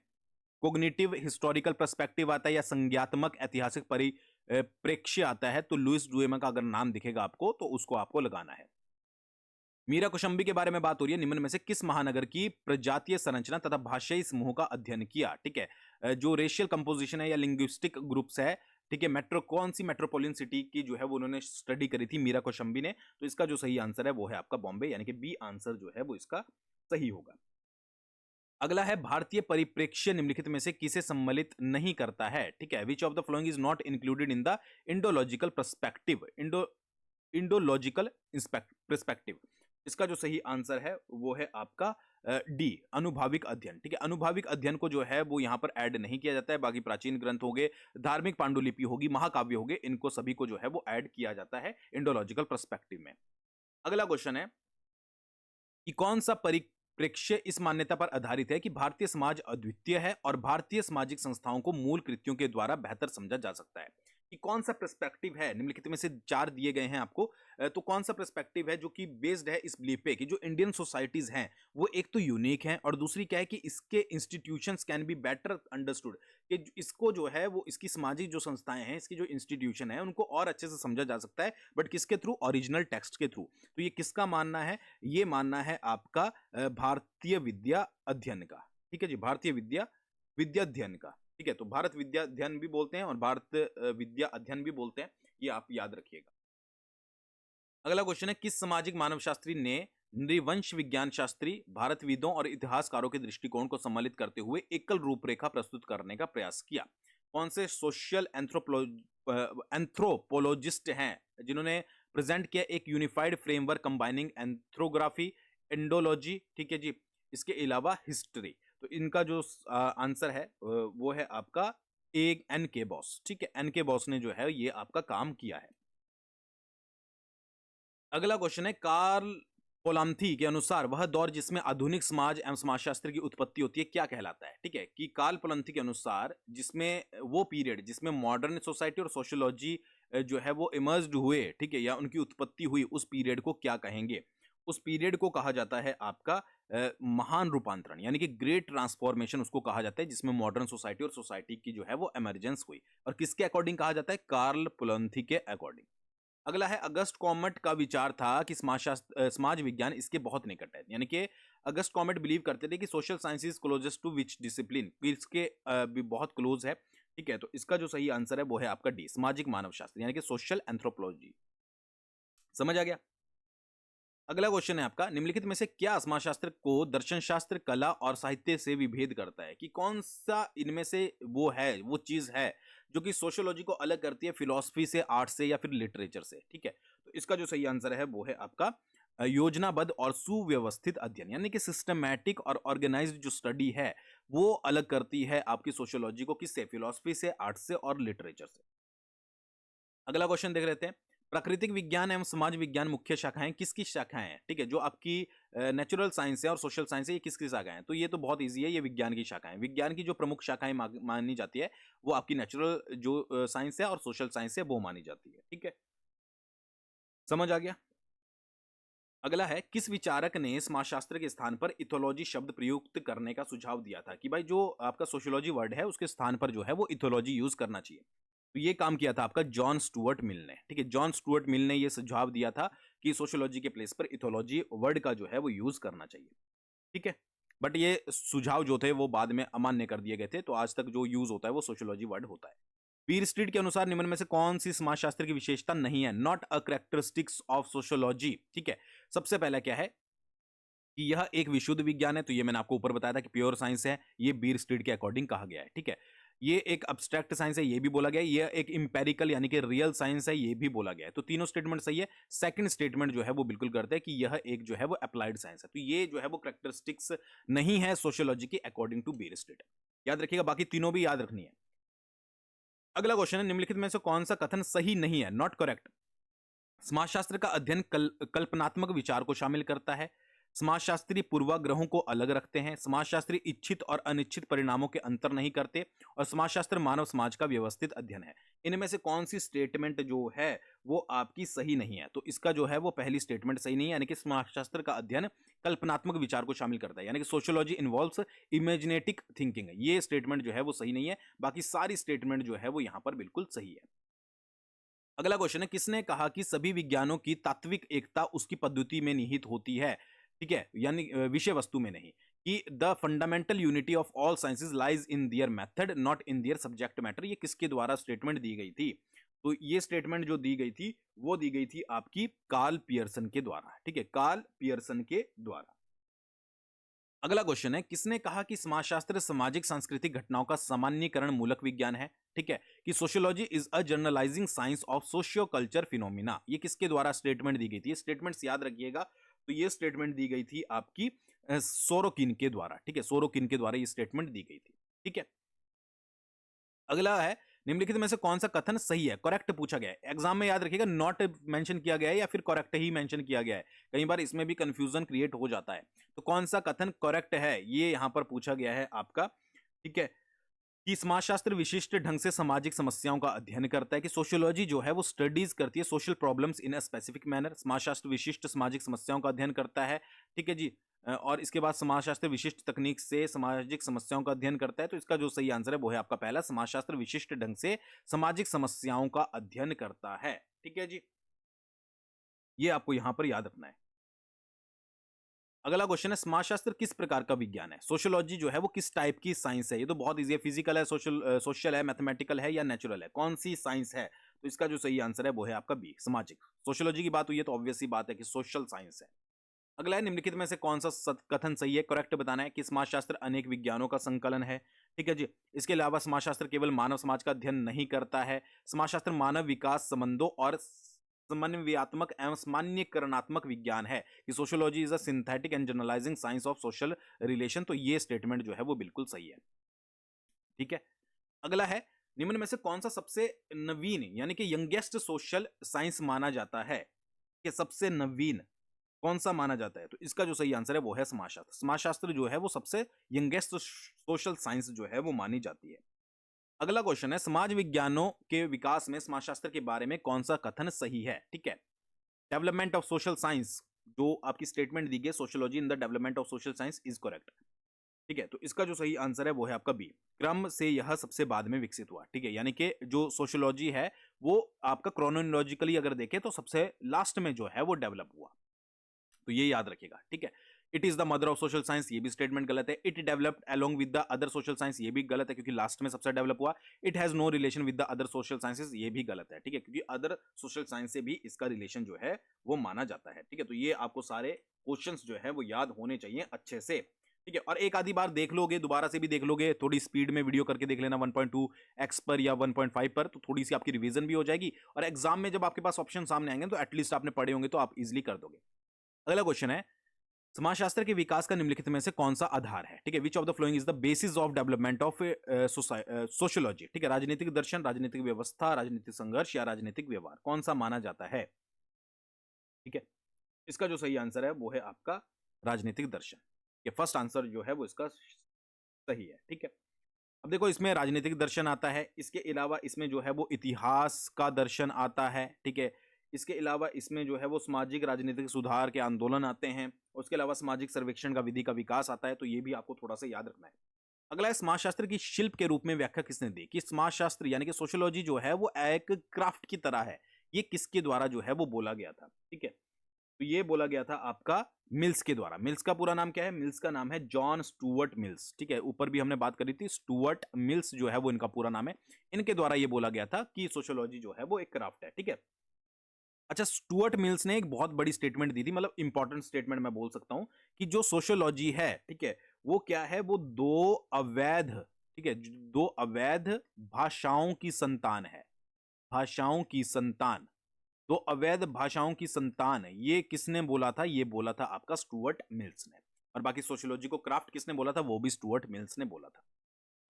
कॉग्निटिव हिस्टोरिकल पर्सपेक्टिव आता है या संज्ञात्मक ऐतिहासिक परिप्रेक्ष्य आता है, तो लुइस ड्यूमा का अगर नाम दिखेगा आपको तो उसको आपको लगाना है। मीरा कुशंबी के बारे में बात हो रही है, निम्न में से किस महानगर की प्रजातीय संरचना तथा भाषाई समूह का अध्ययन किया? ठीक है, जो रेशियल कंपोजिशन है या लिंग्विस्टिक ग्रुप्स है, ठीक है, कौन सी मेट्रोपोलियन सिटी की जो है वो उन्होंने स्टडी करी थी मीरा कुशंबी ने, तो इसका जो सही आंसर है वो है आपका बॉम्बे, यानी कि बी आंसर जो है वो इसका सही होगा। अगला है, भारतीय परिप्रेक्ष्य निम्नलिखित में से किसे सम्मिलित नहीं करता है? ठीक है, विच of the following is not included in the Indological perspective, Indological perspective. इसका जो सही आंसर है वो है आपका डी, अनुभाविक अध्ययन। ठीक है, अनुभाविक अध्ययन को जो है वो यहां पर ऐड नहीं किया जाता है, बाकी प्राचीन ग्रंथ हो गए, धार्मिक पांडुलिपि होगी, महाकाव्य हो गए, इनको सभी को जो है वो ऐड किया जाता है इंडोलॉजिकल पर्सपेक्टिव में। अगला क्वेश्चन है कि कौन सा परिप्रेक्ष्य इस मान्यता पर आधारित है कि भारतीय समाज अद्वितीय है और भारतीय सामाजिक संस्थाओं को मूल कृत्यों के द्वारा बेहतर समझा जा सकता है? कि कौन सा पर्सपेक्टिव है, निम्नलिखित में से चार दिए गए हैं आपको, तो कौन सा पर्सपेक्टिव है जो कि बेस्ड है इस बिलीफ पे कि जो इंडियन सोसाइटीज हैं वो एक तो यूनिक हैं, और दूसरी क्या है कि इसके institutions can be better understood, कि इसको जो है वो इसकी सामाजिक जो संस्थाएं हैं, इसकी जो इंस्टीट्यूशन है उनको और अच्छे से समझा जा सकता है, बट किसके थ्रू? ओरिजिनल टेक्स्ट के थ्रू। तो ये किसका मानना है? ये मानना है आपका भारतीय विद्या अध्ययन का। ठीक है जी, भारतीय विद्या अध्ययन का। ठीक है, तो भारत विद्या अध्ययन भी बोलते हैं और भारत विद्या अध्ययन भी बोलते हैं, ये आप याद रखिएगा। अगला क्वेश्चन है, किस सामाजिक मानव शास्त्री ने नृवंश विज्ञान शास्त्री, भारतविदों और इतिहासकारों के दृष्टिकोण को सम्मिलित करते हुए एकल रूपरेखा प्रस्तुत करने का प्रयास किया? कौन से सोशल एंथ्रोपोलॉजिस्ट हैं जिन्होंने प्रेजेंट किया एक यूनिफाइड फ्रेमवर्क कंबाइनिंग एंथ्रोग्राफी, एंडोलॉजी, ठीक है जी, इसके अलावा हिस्ट्री? तो इनका जो आंसर है वो है आपका एक एन के बॉस। ठीक है, एन के बॉस ने जो है ये आपका काम किया है। अगला क्वेश्चन है, कार्ल पोलांथी के अनुसार वह दौर जिसमें आधुनिक समाज एवं समाजशास्त्र की उत्पत्ति होती है क्या कहलाता है? ठीक है, कि कार्ल पोलांथी के अनुसार जिसमें वो पीरियड जिसमें मॉडर्न सोसाइटी और सोशियोलॉजी जो है वो इमर्ज्ड हुए, ठीक है, या उनकी उत्पत्ति हुई, उस पीरियड को क्या कहेंगे? उस पीरियड को कहा जाता है आपका महान रूपांतरण, यानी कि ग्रेट ट्रांसफॉर्मेशन उसको कहा जाता है, जिसमें मॉडर्न सोसाइटी और सोसाइटी की जो है वो इमरजेंस हुई, और किसके अकॉर्डिंग कहा जाता है? कार्ल पोलांथी के अकॉर्डिंग। अगला है, अगस्त कॉमेट का विचार था कि समाज विज्ञान इसके बहुत निकट है, यानी कि अगस्त कॉमेट बिलीव करते थे कि social science is closest to which discipline, इसके भी बहुत क्लोज है। ठीक है, तो इसका जो सही आंसर है वो है आपका डी, सामाजिक मानव शास्त्र, यानी कि सोशल एंथ्रोपोलॉजी। समझ आ गया? अगला क्वेश्चन है आपका, निम्नलिखित में से क्या समाजशास्त्र को दर्शन शास्त्र, कला और साहित्य से विभेद करता है? कि कौन सा इनमें से वो है, वो चीज है जो कि सोशियोलॉजी को अलग करती है फिलॉसफी से, आर्ट से, या फिर लिटरेचर से? ठीक है, तो इसका जो सही आंसर है वो है आपका योजनाबद्ध और सुव्यवस्थित अध्ययन, यानी कि सिस्टमैटिक और ऑर्गेनाइज्ड जो स्टडी है वो अलग करती है आपकी सोशियोलॉजी को, किससे? फिलॉसफी से, आर्ट से और लिटरेचर से। अगला क्वेश्चन देख लेते हैं, प्राकृतिक विज्ञान एवं समाज विज्ञान मुख्य शाखाएं किसकी शाखाएं हैं? ठीक है, जो आपकी नेचुरल साइंस है और सोशल साइंस है, ये किसकी शाखाएं हैं? तो ये तो बहुत इजी है, ये विज्ञान की शाखाएं। विज्ञान की जो प्रमुख शाखाएं मानी जाती है वो आपकी नेचुरल जो साइंस है और सोशल साइंस है वो मानी जाती है। ठीक है, समझ आ गया? अगला है, किस विचारक ने समाजशास्त्र के स्थान पर इथोलॉजी शब्द प्रयुक्त करने का सुझाव दिया था कि भाई जो आपका सोशियोलॉजी वर्ड है उसके स्थान पर जो है वो इथोलॉजी यूज करना चाहिए। तो ये काम किया था आपका जॉन स्टुअर्ट मिल ने। ठीक है, जॉन स्टुअर्ट मिल ने ये सुझाव दिया था कि सोशियोलॉजी के प्लेस पर इथोलॉजी वर्ड का जो है वो यूज करना चाहिए। ठीक है, बट ये सुझाव जो थे वो बाद में अमान्य कर दिए गए थे, तो आज तक जो यूज होता है वो सोशियोलॉजी वर्ड होता है। पीर स्ट्रीट के अनुसार निम्न में से कौन सी समाजशास्त्र की विशेषता नहीं है, not a characteristics of sociology. ठीक है, सबसे पहला क्या है कि यह एक विशुद्ध विज्ञान है, तो ये मैंने आपको ऊपर बताया था कि प्योर साइंस है, ये बीर स्ट्रीट के अकॉर्डिंग कहा गया है। ठीक है, ये एक अब्स्ट्रैक्ट साइंस है, ये भी बोला गया है, ये एक इंपेरिकल यानी कि रियल साइंस है, ये भी बोला गया है। तो तीनों स्टेटमेंट सही है। सेकंड स्टेटमेंट जो है वो बिल्कुल करते हैं कि यह एक जो है वो अप्लाइड साइंस है, तो ये जो है वो कैरेक्टरिस्टिक्स नहीं है सोशियोलॉजी की अकॉर्डिंग टू बीर स्ट्रीट। याद रखिएगा, बाकी तीनों भी याद रखनी है। अगला क्वेश्चन है, निम्नलिखित में से कौन सा कथन सही नहीं है, नॉट करेक्ट। समाजशास्त्र का अध्ययन कल्पनात्मक विचार को शामिल करता है। समाजशास्त्री पूर्वाग्रहों को अलग रखते हैं। समाजशास्त्री इच्छित और अनिच्छित परिणामों के अंतर नहीं करते। और समाजशास्त्र मानव समाज का व्यवस्थित अध्ययन है। इनमें से कौन सी स्टेटमेंट जो है वो आपकी सही नहीं है, तो इसका जो है वो पहली स्टेटमेंट सही नहीं है, यानी कि समाजशास्त्र का अध्ययन कल्पनात्मक विचार को शामिल करता है, यानी कि सोशियोलॉजी इन्वॉल्व्स इमेजिनेटिक थिंकिंग। ये स्टेटमेंट जो है वो सही नहीं है, बाकी सारी स्टेटमेंट जो है वो यहां पर बिल्कुल सही है। अगला क्वेश्चन है, किसने कहा कि सभी विज्ञानों की तात्विक एकता उसकी पद्धति में निहित होती है। ठीक है, यानी विषय वस्तु में नहीं, कि the fundamental unity of all sciences lies in their method not in their subject matter. ये किसके द्वारा स्टेटमेंट दी गई थी, तो ये स्टेटमेंट जो दी गई थी वो दी गई थी आपकी कार्ल पियर्सन के द्वारा। ठीक है, कार्ल पियर्सन के द्वारा। अगला क्वेश्चन है, किसने कहा कि समाजशास्त्र सामाजिक सांस्कृतिक घटनाओं का सामान्यकरण मूलक विज्ञान है। ठीक है, कि sociology is a journalising science of socio culture phenomena. ये किसके द्वारा स्टेटमेंट दी गई थी, स्टेटमेंट्स याद रखिएगा। तो ये स्टेटमेंट दी गई थी आपकी सोरोकिन के द्वारा। ठीक है, सोरोकिन के द्वारा ये स्टेटमेंट दी गई थी। ठीक है, अगला है, निम्नलिखित में से कौन सा कथन सही है, करेक्ट पूछा गया है। एग्जाम में याद रखिएगा, नॉट मेंशन किया गया है या फिर करेक्ट ही मेंशन किया गया है, कई बार इसमें भी कंफ्यूजन क्रिएट हो जाता है। तो कौन सा कथन करेक्ट है ये यहां पर पूछा गया है आपका। ठीक है, कि समाजशास्त्र विशिष्ट ढंग से सामाजिक समस्याओं का अध्ययन करता है, कि सोशियोलॉजी जो है वो स्टडीज करती है social problems in a specific manner. समाजशास्त्र विशिष्ट सामाजिक समस्याओं का अध्ययन करता है। ठीक है जी, और इसके बाद समाजशास्त्र विशिष्ट तकनीक से सामाजिक समस्याओं का अध्ययन करता है। तो इसका जो सही आंसर है वो है आपका पहला, समाजशास्त्र विशिष्ट ढंग से सामाजिक समस्याओं का अध्ययन करता है। ठीक है जी, ये आपको यहां पर याद रखना है। अगला क्वेश्चन है, समाजशास्त्र किस प्रकार का विज्ञान है। सोशियोलॉजी जो है वो किस टाइप की साइंस है, ये तो बहुत इजी है, फिजिकल है, सोशल है, मैथमेटिकल है या नेचुरल है, कौन सी साइंस है। तो इसका जो सही आंसर है वो है आपका बी, सामाजिक। सोशियोलॉजी की बात हुई है तो ऑब्वियस सी बात है कि सोशल साइंस है। अगला है, निम्नलिखित में से कौन सा कथन सही है, करेक्ट बताना है, कि समाजशास्त्र अनेक विज्ञानों का संकलन है। ठीक है जी, इसके अलावा समाजशास्त्र केवल मानव समाज का अध्ययन नहीं करता है। समाजशास्त्र मानव विकास संबंधों और समन्वयात्मक एवं सामान्यकरणात्मक विज्ञान है, कि sociology is a synthetic and generalising science of social relation. तो ये स्टेटमेंट जो है वो बिल्कुल सही है। ठीक है, अगला है, निम्न में से कौन सा सबसे नवीन यानी कि यंगेस्ट सोशल साइंस माना जाता है, कि सबसे नवीन कौन सा माना जाता है। तो इसका जो सही आंसर है वो है समाजशास्त्र। समाजशास्त्र जो है वो सबसे यंगेस्ट सोशल साइंस जो है वो मानी जाती है। अगला क्वेश्चन है, समाज विज्ञानों के विकास में समाजशास्त्र के बारे में कौन सा कथन सही है। ठीक है, डेवलपमेंट ऑफ सोशल साइंस जो आपकी स्टेटमेंट दी गई, sociology in the development of social science is correct. ठीक है, तो इसका जो सही आंसर है वो है आपका बी, क्रम से यह सबसे बाद में विकसित हुआ। ठीक है, यानी कि जो सोशियोलॉजी है वो आपका क्रोनोलॉजिकली अगर देखें तो सबसे लास्ट में जो है वो डेवलप हुआ। तो ये याद रखिएगा। ठीक है, it is the mother of social science, ये भी स्टेटमेंट गलत है। It developed along with the other social science, ये भी गलत है क्योंकि लास्ट में सबसे डेवलप हुआ। It has no relation with the other social sciences, ये भी गलत है। ठीक है, क्योंकि अदर सोशल साइंस से भी इसका रिलेशन जो है वो माना जाता है। ठीक है, तो ये आपको सारे क्वेश्चंस जो है वो याद होने चाहिए अच्छे से। ठीक है, और एक आधी बार देख लोगे, दोबारा से भी देख लोगे, थोड़ी स्पीड में वीडियो करके देख लेना 1.2x पर या 1.5 पर, तो थोड़ी सी आपकी रिवीजन भी हो जाएगी। और एग्जाम में जब आपके पास ऑप्शन सामने आएंगे तो एटलीस्ट आपने पढ़े होंगे तो आप इजिली कर दोगे। अगला क्वेश्चन है, समाजशास्त्र के विकास का निम्नलिखित में से कौन सा आधार है। ठीक है, विच of the following is the basis of development of sociology. ठीक है, राजनीतिक दर्शन, राजनीतिक व्यवस्था, राजनीतिक संघर्ष या राजनीतिक व्यवहार, कौन सा माना जाता है। ठीक है, इसका जो सही आंसर है वो है आपका राजनीतिक दर्शन। ये फर्स्ट आंसर जो है वो इसका सही है। ठीक है, अब देखो इसमें राजनीतिक दर्शन आता है, इसके अलावा इसमें जो है वो इतिहास का दर्शन आता है। ठीक है, इसके अलावा इसमें जो है वो सामाजिक राजनीतिक सुधार के आंदोलन आते हैं, उसके अलावा सामाजिक सर्वेक्षण का विधि का विकास आता है, तो ये भी आपको थोड़ा सा याद रखना है। अगला है समाजशास्त्र की शिल्प के रूप में व्याख्या किसने दी? कि समाजशास्त्र यानी कि सोशियोलॉजी जो है वो एक क्राफ्ट की तरह है। ये किसके द्वारा जो है वो बोला गया था? ठीक है, तो ये बोला गया था आपका मिल्स के द्वारा। मिल्स का पूरा नाम क्या है? मिल्स का नाम है जॉन स्टुअर्ट मिल्स। ठीक है, ऊपर भी हमने बात करी थी, स्टुअर्ट मिल्स जो है वो इनका पूरा नाम है। इनके द्वारा ये बोला गया था कि सोशियोलॉजी जो है वो एक क्राफ्ट है। ठीक है, अच्छा, स्टुअर्ट मिल्स ने एक बहुत बड़ी स्टेटमेंट दी थी, मतलब इंपॉर्टेंट स्टेटमेंट मैं बोल सकता हूं कि जो सोशियोलॉजी है, ठीक है, वो क्या है? वो दो अवैध, ठीक है, दो अवैध भाषाओं की संतान है। भाषाओं की संतान, दो अवैध भाषाओं की संतान है। ये किसने बोला था? ये बोला था आपका स्टुअर्ट मिल्स ने। और बाकी सोशियोलॉजी को क्राफ्ट किसने बोला था? वो भी स्टुअर्ट मिल्स ने बोला था।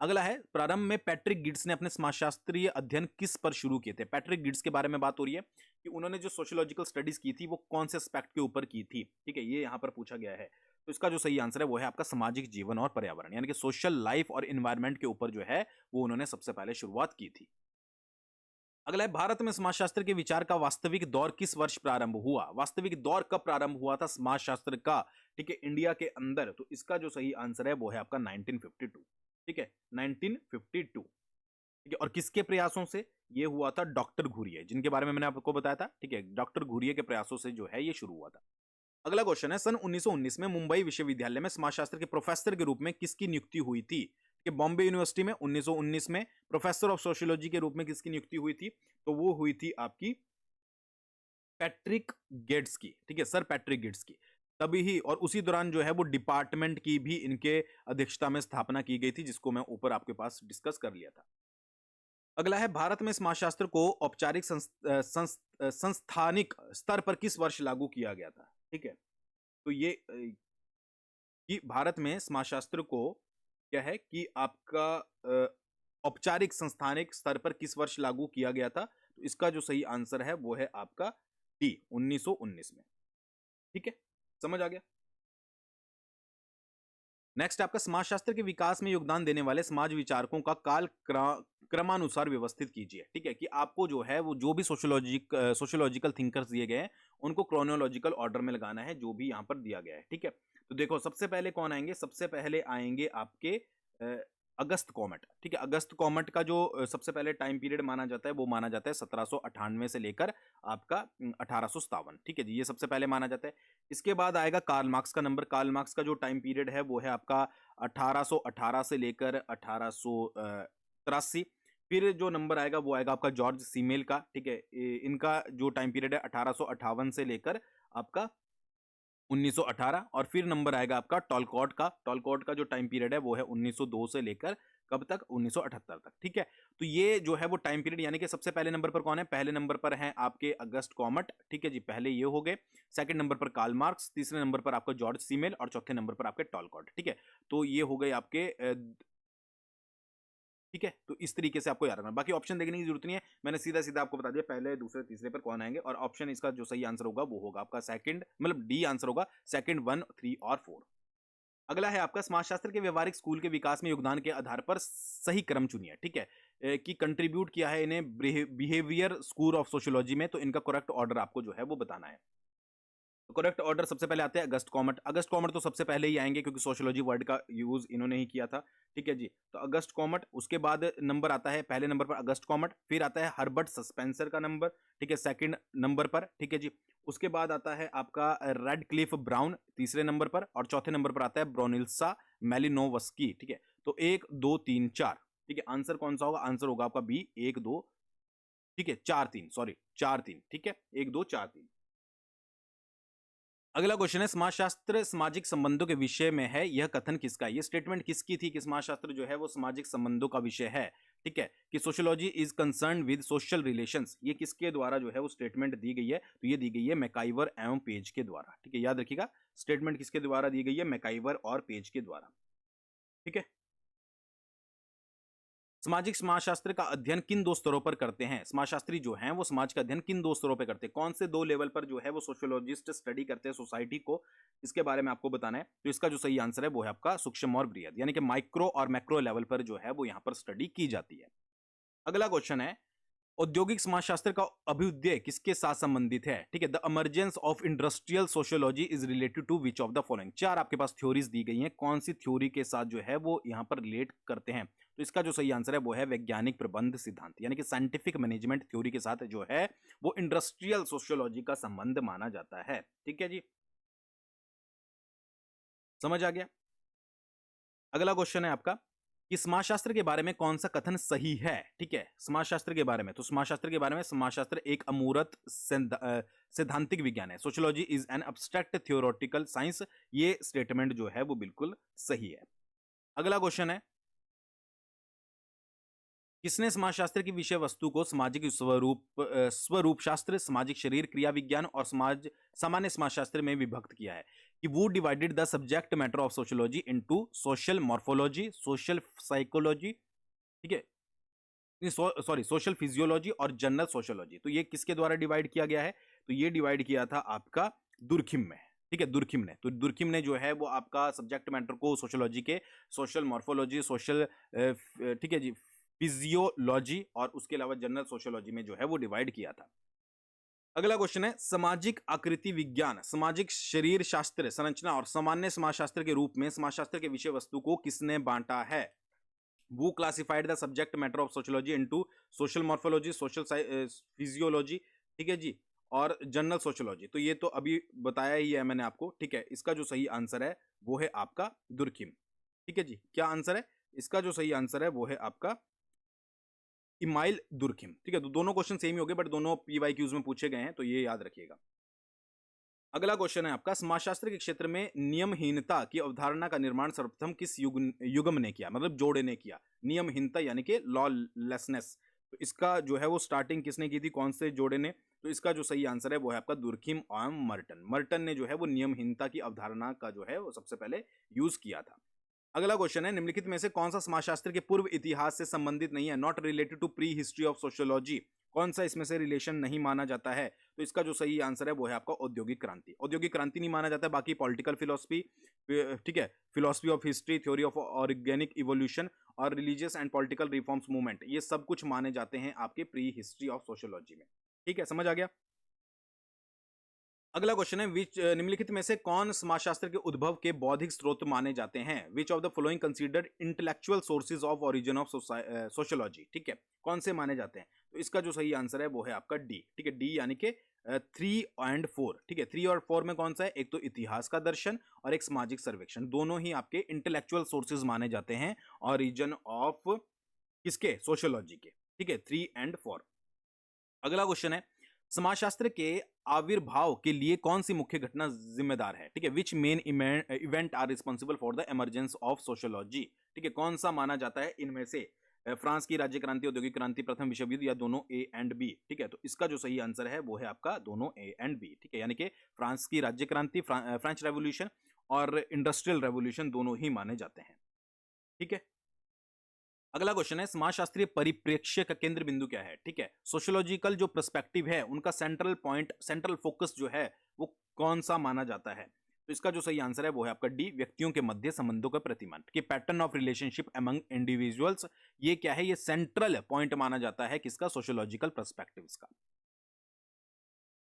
अगला है, प्रारंभ में पैट्रिक गिड्स ने अपने समाजशास्त्रीय अध्ययन किस पर शुरू किए थे? पैट्रिक गिड्स के बारे में बात हो रही है कि उन्होंने जो सोशियोलॉजिकल स्टडीज की थी वो कौन से एस्पेक्ट के ऊपर की थी। ठीक है, ये यहां पर पूछा गया है। तो इसका जो सही आंसर है वो है आपका सामाजिक जीवन और पर्यावरण, यानी कि सोशल लाइफ और इन्वायरमेंट के ऊपर जो है वो उन्होंने सबसे पहले शुरुआत की थी। अगला है, भारत में समाजशास्त्र के विचार का वास्तविक दौर किस वर्ष प्रारंभ हुआ? वास्तविक दौर कब प्रारंभ हुआ था समाजशास्त्र का, ठीक है, इंडिया के अंदर? तो इसका जो सही आंसर है वो है आपका 1952। ठीक है, 1952। ठीक है, और किसके प्रयासों से ये हुआ था? डॉक्टर घुरिये, जिनके बारे में मैंने आपको बताया था। ठीक है, डॉक्टर घुरिये के प्रयासों से जो है ये शुरू हुआ था। अगला क्वेश्चन है, सन 1919 में मुंबई विश्वविद्यालय में समाजशास्त्र के प्रोफेसर के रूप में किसकी नियुक्ति हुई थी? कि बॉम्बे यूनिवर्सिटी में 1919 में प्रोफेसर ऑफ सोशियोलॉजी के रूप में किसकी नियुक्ति हुई थी? तो वो हुई थी आपकी पैट्रिक गेट्स की। ठीक है, सर पैट्रिक गेट्स की। तभी ही और उसी दौरान जो है वो डिपार्टमेंट की भी इनके अध्यक्षता में स्थापना की गई थी, जिसको मैं ऊपर आपके पास डिस्कस कर लिया था। अगला है, भारत में समाजशास्त्र को औपचारिक संस्थानिक स्तर पर किस वर्ष लागू किया गया था? ठीक है, तो ये कि भारत में समाजशास्त्र को क्या है कि आपका औपचारिक संस्थानिक स्तर पर किस वर्ष लागू किया गया था? तो इसका जो सही आंसर है वो है आपका डी, 1919 में। ठीक है, समझ आ गया? नेक्स्ट आपका, समाजशास्त्र के विकास में योगदान देने वाले समाज विचारकों का काल क्रमानुसार व्यवस्थित कीजिए। ठीक है, कि आपको जो है वो जो भी सोशियोलॉजिकल थिंकर्स दिए गए हैं उनको क्रोनोलॉजिकल ऑर्डर में लगाना है, जो भी यहां पर दिया गया है। ठीक है, तो देखो सबसे पहले कौन आएंगे? सबसे पहले आएंगे आपके अगस्त कॉमेट। ठीक है, अगस्त कॉमेट का जो सबसे पहले टाइम पीरियड माना जाता है वो माना जाता है 1798 से लेकर आपका 1857। ठीक है जी, ये सबसे पहले माना जाता है। इसके बाद आएगा कार्ल मार्क्स का नंबर। कार्ल मार्क्स का जो टाइम पीरियड है वो है आपका 1818 से लेकर 1883। फिर जो नंबर आएगा वो आएगा आपका जॉर्ज सीमेल का। ठीक है, इनका जो टाइम पीरियड है 1858 से लेकर आपका 1918। और फिर नंबर आएगा आपका टॉलकॉट का। टॉलकॉट का जो टाइम पीरियड है वो है 1902 से लेकर कब तक? 1978 तक। ठीक है, तो ये जो है वो टाइम पीरियड, यानी कि सबसे पहले नंबर पर कौन है? पहले नंबर पर है आपके अगस्त कॉमेट। ठीक है जी, पहले ये हो गए। सेकंड नंबर पर कार्ल मार्क्स, तीसरे नंबर पर आपका जॉर्ज सीमेल और चौथे नंबर पर आपके टॉलकॉट। ठीक है, तो ये हो गए आपके ठीक है, तो इस तरीके से आपको याद रखना। बाकी ऑप्शन देखने की जरूरत नहीं है, मैंने सीधा सीधा आपको बता दिया पहले दूसरे तीसरे पर कौन आएंगे। और ऑप्शन इसका जो सही आंसर होगा वो होगा आपका सेकंड, मतलब डी आंसर होगा, सेकंड, 1, 3 और 4। अगला है आपका, समाजशास्त्र के व्यवहारिक स्कूल के विकास में योगदान के आधार पर सही क्रम चुनिए। ठीक है, कि कंट्रीब्यूट किया है इन्हें बिहेवियर स्कूल ऑफ सोशियोलॉजी में, तो इनका करेक्ट ऑर्डर आपको जो है वो बताना है। तो करेक्ट ऑर्डर सबसे पहले आते हैं अगस्त कॉमेट। अगस्त कॉमेट तो सबसे पहले ही आएंगे क्योंकि सोशियोलॉजी वर्ड का यूज इन्होंने ही किया था। ठीक है जी, तो अगस्त कॉमेट, उसके बाद नंबर आता है पहले नंबर पर अगस्त कॉमेट, फिर आता है हर्बर्ट सस्पेंसर का नंबर। ठीक है, सेकंड नंबर पर। ठीक है जी, उसके बाद आता है आपका रेड क्लिफ ब्राउन तीसरे नंबर पर, और चौथे नंबर पर आता है ब्रोनिल्सा मेलिनोवस्की। ठीक है, तो 1, 2, 3, 4। ठीक है, आंसर कौन सा होगा? आंसर होगा आपका बी, 1, 2, ठीक है, 4, 3, सॉरी 4, 3। ठीक है, 1, 2, 4, 3। अगला क्वेश्चन है, समाजशास्त्र सामाजिक संबंधों के विषय में है, यह कथन किसका है? ये स्टेटमेंट किसकी थी कि समाजशास्त्र जो है वो सामाजिक संबंधों का विषय है? ठीक है, कि sociology is concern with social relations, ये किसके द्वारा जो है वो स्टेटमेंट दी गई है? तो ये दी गई है मैकाइवर एवं पेज के द्वारा। ठीक है, याद रखिएगा, स्टेटमेंट किसके द्वारा दी गई है? मैकाइवर और पेज के द्वारा। ठीक है, सामाजिक समाजशास्त्र का अध्ययन किन दो स्तरों पर करते हैं? समाजशास्त्री जो हैं वो समाज का अध्ययन किन दो स्तरों पर करते हैं? कौन से दो लेवल पर जो है वो सोशियोलॉजिस्ट स्टडी करते हैं सोसाइटी को? इसके बारे में आपको बताना है। तो इसका जो सही आंसर है वो है आपका सूक्ष्म और बृहद, यानी कि माइक्रो और मैक्रो लेवल पर जो है वो यहाँ पर स्टडी की जाती है। अगला क्वेश्चन है, औद्योगिक समाजशास्त्र का अभ्युदय किसके साथ संबंधित है? ठीक है, the emergence of industrial sociology is related to which of the following. चार आपके पास थ्योरीज दी गई हैं, कौन सी थ्योरी के साथ जो है वो यहाँ पर रिलेट करते हैं? तो इसका जो सही आंसर है वो है वैज्ञानिक प्रबंध सिद्धांत, यानी कि साइंटिफिक मैनेजमेंट थ्योरी के साथ जो है वो इंडस्ट्रियल सोशियोलॉजी का संबंध माना जाता है। ठीक है जी, समझ आ गया? अगला क्वेश्चन है आपका कि समाजशास्त्र के बारे में कौन सा कथन सही है? ठीक है, समाजशास्त्र के बारे में, तो समाजशास्त्र के बारे में, समाजशास्त्र एक अमूर्त सैद्धांतिक विज्ञान है। Sociology is an abstract theoretical science. ये स्टेटमेंट जो है वो बिल्कुल सही है। अगला क्वेश्चन है, किसने समाजशास्त्र की विषय वस्तु को सामाजिक स्वरूप शास्त्र, सामाजिक शरीर क्रिया विज्ञान और सामान्य समाजशास्त्र में विभक्त किया है? कि वो divided the subject matter of sociology into social morphology, social psychology, ठीक है, सॉरी सोशल फिजियोलॉजी और जनरल सोशियोलॉजी। तो ये किसके द्वारा डिवाइड किया गया है? तो ये डिवाइड किया था आपका दुर्खिम में। ठीक है, दुर्खिम ने, तो दुर्खिम ने जो है वो आपका सब्जेक्ट मैटर को सोशियोलॉजी के सोशल मॉर्फोलॉजी, सोशल, ठीक है जी, फिजियोलॉजी और उसके अलावा जनरल सोशियोलॉजी में जो है वो डिवाइड किया था। अगला क्वेश्चन है, सामाजिक आकृति विज्ञान, सामाजिक शरीर शास्त्र, संरचना और सामान्य समाजशास्त्र के रूप में समाजशास्त्र के विषय वस्तु को किसने बांटा है? वो classified the subject matter of sociology into social morphology, social physiology, ठीक है जी, और जनरल सोशियोलॉजी। तो ये तो अभी बताया ही है मैंने आपको। ठीक है, इसका जो सही आंसर है वो है आपका दुर्खिम। ठीक है जी, क्या आंसर है? इसका जो सही आंसर है वो है आपका इमाइल दुर्खिम। ठीक है, तो दोनों क्वेश्चन सेम ही हो गए, बट दोनों पीवाईक्यूज में पूछे गए हैं, तो ये याद रखिएगा। अगला क्वेश्चन है आपका, समाजशास्त्र के क्षेत्र में नियमहीनता की अवधारणा का निर्माण सर्वप्रथम किस युगम ने किया? मतलब जोड़े ने किया। नियमहीनता यानी कि लॉलेसनेस, तो इसका जो है वो स्टार्टिंग किसने की थी, कौन से जोड़े ने? तो इसका जो सही आंसर है वो है आपका दुर्खिम और मर्टन। मर्टन ने जो है वो नियमहीनता की अवधारणा का जो है वो सबसे पहले यूज किया था। अगला क्वेश्चन है, निम्नलिखित में से कौन सा समाजशास्त्र के पूर्व इतिहास से संबंधित नहीं है? Not related to prehistory of sociology. कौन सा इसमें से रिलेशन नहीं माना जाता है? तो इसका जो सही आंसर है वो है आपका औद्योगिक क्रांति। औद्योगिक क्रांति नहीं माना जाता है, बाकी पॉलिटिकल फिलोसफी, ठीक है, philosophy of history, theory of organic evolution और religious and political reforms movement, ये सब कुछ माने जाते हैं आपके प्री हिस्ट्री ऑफ सोशियोलॉजी में। ठीक है, समझ आ गया? अगला क्वेश्चन है, विच निम्नलिखित में से कौन समाजशास्त्र के उद्भव के बौद्धिक स्रोत माने जाते हैं? विच of the following considered intellectual sources of origin of sociology? ठीक है, कौन से माने जाते हैं? तो इसका जो सही आंसर है वो है आपका डी। ठीक है, डी यानी कि 3 और 4। ठीक है, 3 और 4 में कौन सा है? एक तो इतिहास का दर्शन और एक सामाजिक सर्वेक्षण, दोनों ही आपके इंटेलेक्चुअल सोर्सेज माने जाते हैं ओरिजिन ऑफ किसके? सोशियोलॉजी के। ठीक है, 3 और 4। अगला क्वेश्चन है, समाजशास्त्र के आविर्भाव के लिए कौन सी मुख्य घटना जिम्मेदार है? ठीक है, which main event are responsible for the emergence of sociology? ठीक है, कौन सा माना जाता है इनमें से? फ्रांस की राज्य क्रांति, औद्योगिक क्रांति, प्रथम विश्व युद्ध, या दोनों ए एंड बी? ठीक है, तो इसका जो सही आंसर है वो है आपका दोनों ए एंड बी। ठीक है, यानी कि फ्रांस की राज्य क्रांति, फ्रेंच रेवोल्यूशन और इंडस्ट्रियल रेवोल्यूशन दोनों ही माने जाते हैं। ठीक है, अगला क्वेश्चन है, समाजशास्त्रीय परिप्रेक्ष्य का केंद्र बिंदु क्या है? ठीक है, सोशियोलॉजिकल जो पर्सपेक्टिव है उनका सेंट्रल पॉइंट, सेंट्रल फोकस जो है वो कौन सा माना जाता है? तो इसका जो सही आंसर है वो है आपका डी, व्यक्तियों के मध्य संबंधों का प्रतिमान, कि pattern of relationship among individuals, ये क्या है? ये सेंट्रल पॉइंट माना जाता है किसका? सोशियोलॉजिकल पर्सपेक्टिव का।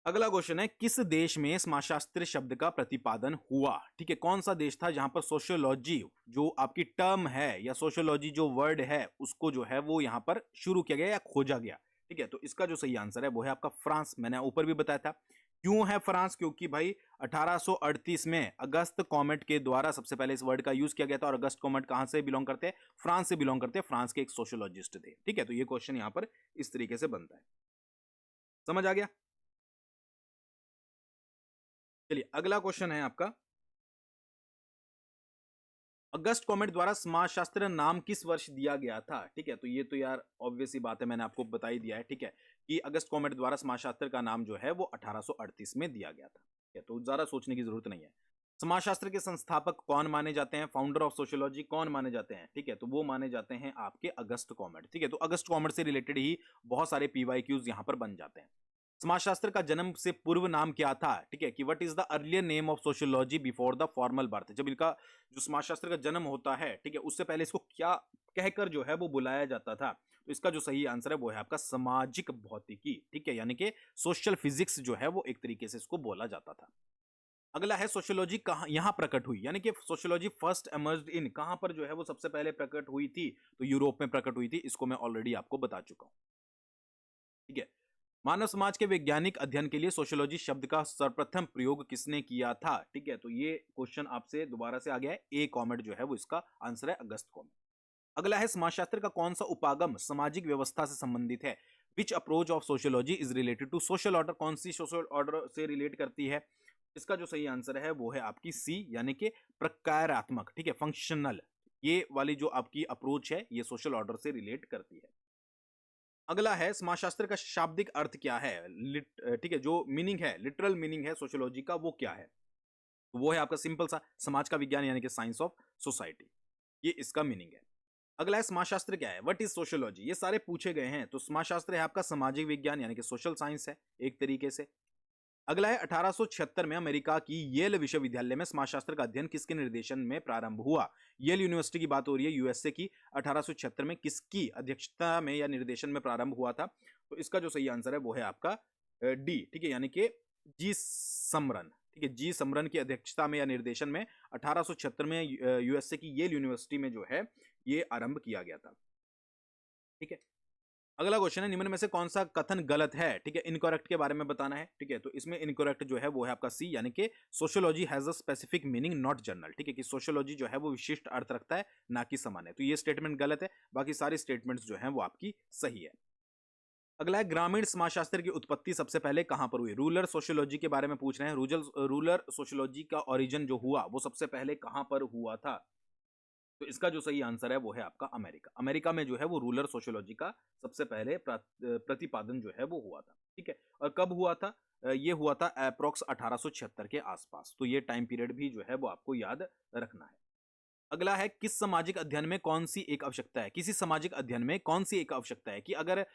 अगला क्वेश्चन है, किस देश में समाजशास्त्र शब्द का प्रतिपादन हुआ? ठीक है, कौन सा देश था जहां पर सोशियोलॉजी जो आपकी टर्म है या सोशियोलॉजी जो वर्ड है उसको जो है वो यहां पर शुरू किया गया या खोजा गया? ठीक है, तो इसका जो सही आंसर है वो है आपका फ्रांस। मैंने ऊपर भी बताया था। क्यों है फ्रांस? क्योंकि भाई 1838 में अगस्त कॉमेट के द्वारा सबसे पहले इस वर्ड का यूज किया गया था, और अगस्त कॉमेट कहां से बिलोंग करते हैं? फ्रांस से बिलोंग करते हैं। फ्रांस के एक सोशियोलॉजिस्ट थे। ठीक है, तो ये क्वेश्चन यहां पर इस तरीके से बनता है। समझ आ गया? चलिए, अगला क्वेश्चन है आपका, अगस्त कॉमेट द्वारा समाजशास्त्र नाम किस वर्ष दिया गया था? ठीक है, तो ये तो यार ऑब्वियस सी बात है, मैंने आपको बता ही दिया है। ठीक है, कि अगस्त कॉमेट द्वारा समाजशास्त्र का नाम जो है वो 1838 में दिया गया था। ठीक है, तो ज्यादा सोचने की जरूरत नहीं है। समाजशास्त्र के संस्थापक कौन माने जाते हैं? फाउंडर ऑफ सोशियोलॉजी कौन माने जाते हैं? ठीक है, तो वो माने जाते हैं आपके अगस्त कॉमेट। ठीक है, तो अगस्त कॉमेट से रिलेटेड ही बहुत सारे पीवाईक्यूज यहां पर बन जाते हैं। समाजशास्त्र का जन्म से पूर्व नाम क्या था? ठीक है, कि what is the earlier name of sociology before the formal birth? जब इनका जो समाजशास्त्र का जन्म होता है, ठीक है, उससे पहले इसको क्या कहकर जो है वो बुलाया जाता था? तो इसका जो सही आंसर है वो है आपका सामाजिक भौतिकी, ठीक है, यानी कि सोशल फिजिक्स जो है वो एक तरीके से इसको बोला जाता था। अगला है सोशियोलॉजी कहाँ यहां प्रकट हुई, यानी कि सोशियोलॉजी फर्स्ट एमर्ज्ड इन, कहां पर जो है वो सबसे पहले प्रकट हुई थी, तो यूरोप में प्रकट हुई थी, इसको मैं ऑलरेडी आपको बता चुका हूं। ठीक है, मानव समाज के वैज्ञानिक अध्ययन के लिए सोशियोलॉजी शब्द का सर्वप्रथम प्रयोग किसने किया था? ठीक है, तो ये क्वेश्चन आपसे दोबारा से आ गया है, ए कॉमेट जो है वो इसका आंसर है, अगस्त कॉमेट। अगला है समाजशास्त्र का कौन सा उपागम सामाजिक व्यवस्था से संबंधित है? Which approach of sociology is related to social order, कौन सी सोशल ऑर्डर से रिलेट करती है? इसका जो सही आंसर है वो है आपकी सी, यानी कि प्रकारात्मक, ठीक है, फंक्शनल। ये वाली जो आपकी अप्रोच है ये सोशल ऑर्डर से रिलेट करती है। अगला है समाजशास्त्र का शाब्दिक अर्थ क्या है? ठीक है, जो मीनिंग है, लिटरल मीनिंग है सोशियोलॉजी का, वो क्या है? तो वो है आपका सिंपल सा समाज का विज्ञान, यानी कि साइंस ऑफ सोसाइटी, ये इसका मीनिंग है। अगला है समाजशास्त्र क्या है? What is sociology? ये सारे पूछे गए हैं, तो समाजशास्त्र है आपका सामाजिक विज्ञान, यानी कि सोशल साइंस है एक तरीके से। अगला है 1876 में अमेरिका की येल विश्वविद्यालय में समाजशास्त्र का अध्ययन किसके निर्देशन में प्रारंभ हुआ? येल यूनिवर्सिटी की बात हो रही है, यूएसए की। 1876 में किसकी अध्यक्षता में या निर्देशन में प्रारंभ हुआ था? तो इसका जो सही आंसर है वो है आपका डी, ठीक है, यानी कि जी समरन, ठीक है, जी समरन की अध्यक्षता में या निर्देशन में 1876 में यूएसए की येल यूनिवर्सिटी में जो है ये आरंभ किया गया था। ठीक है, अगला क्वेश्चन है, निम्न में से कौन सा कथन गलत है? ठीक है, इनकरेक्ट के बारे में बताना है। ठीक है, तो इसमें इनकरेक्ट जो है वो है आपका सी, यानी कि sociology has a specific meaning not general, ठीक है, कि सोशियोलॉजी जो है वो विशिष्ट अर्थ रखता है, ना कि सामान्य। तो ये स्टेटमेंट गलत है, बाकी सारी स्टेटमेंट्स जो है वो आपकी सही है। अगला है, ग्रामीण समाजशास्त्र की उत्पत्ति सबसे पहले कहां पर हुई? रूरल सोशियोलॉजी के बारे में पूछ रहे हैं। रूरल सोशियोलॉजी का ओरिजिन जो हुआ वो सबसे पहले कहां पर हुआ था? तो इसका जो सही आंसर है वो है आपका अमेरिका। अमेरिका में जो है वो रूरल सोशियोलॉजी का सबसे पहले प्रतिपादन जो है वो हुआ था। ठीक है, और कब हुआ था? ये हुआ था अप्रोक्स 1876 के आसपास। तो ये टाइम पीरियड भी जो है वो आपको याद रखना है। अगला है, किस सामाजिक अध्ययन में कौन सी एक आवश्यकता है? किसी सामाजिक अध्ययन में कौन सी एक आवश्यकता है कि अगर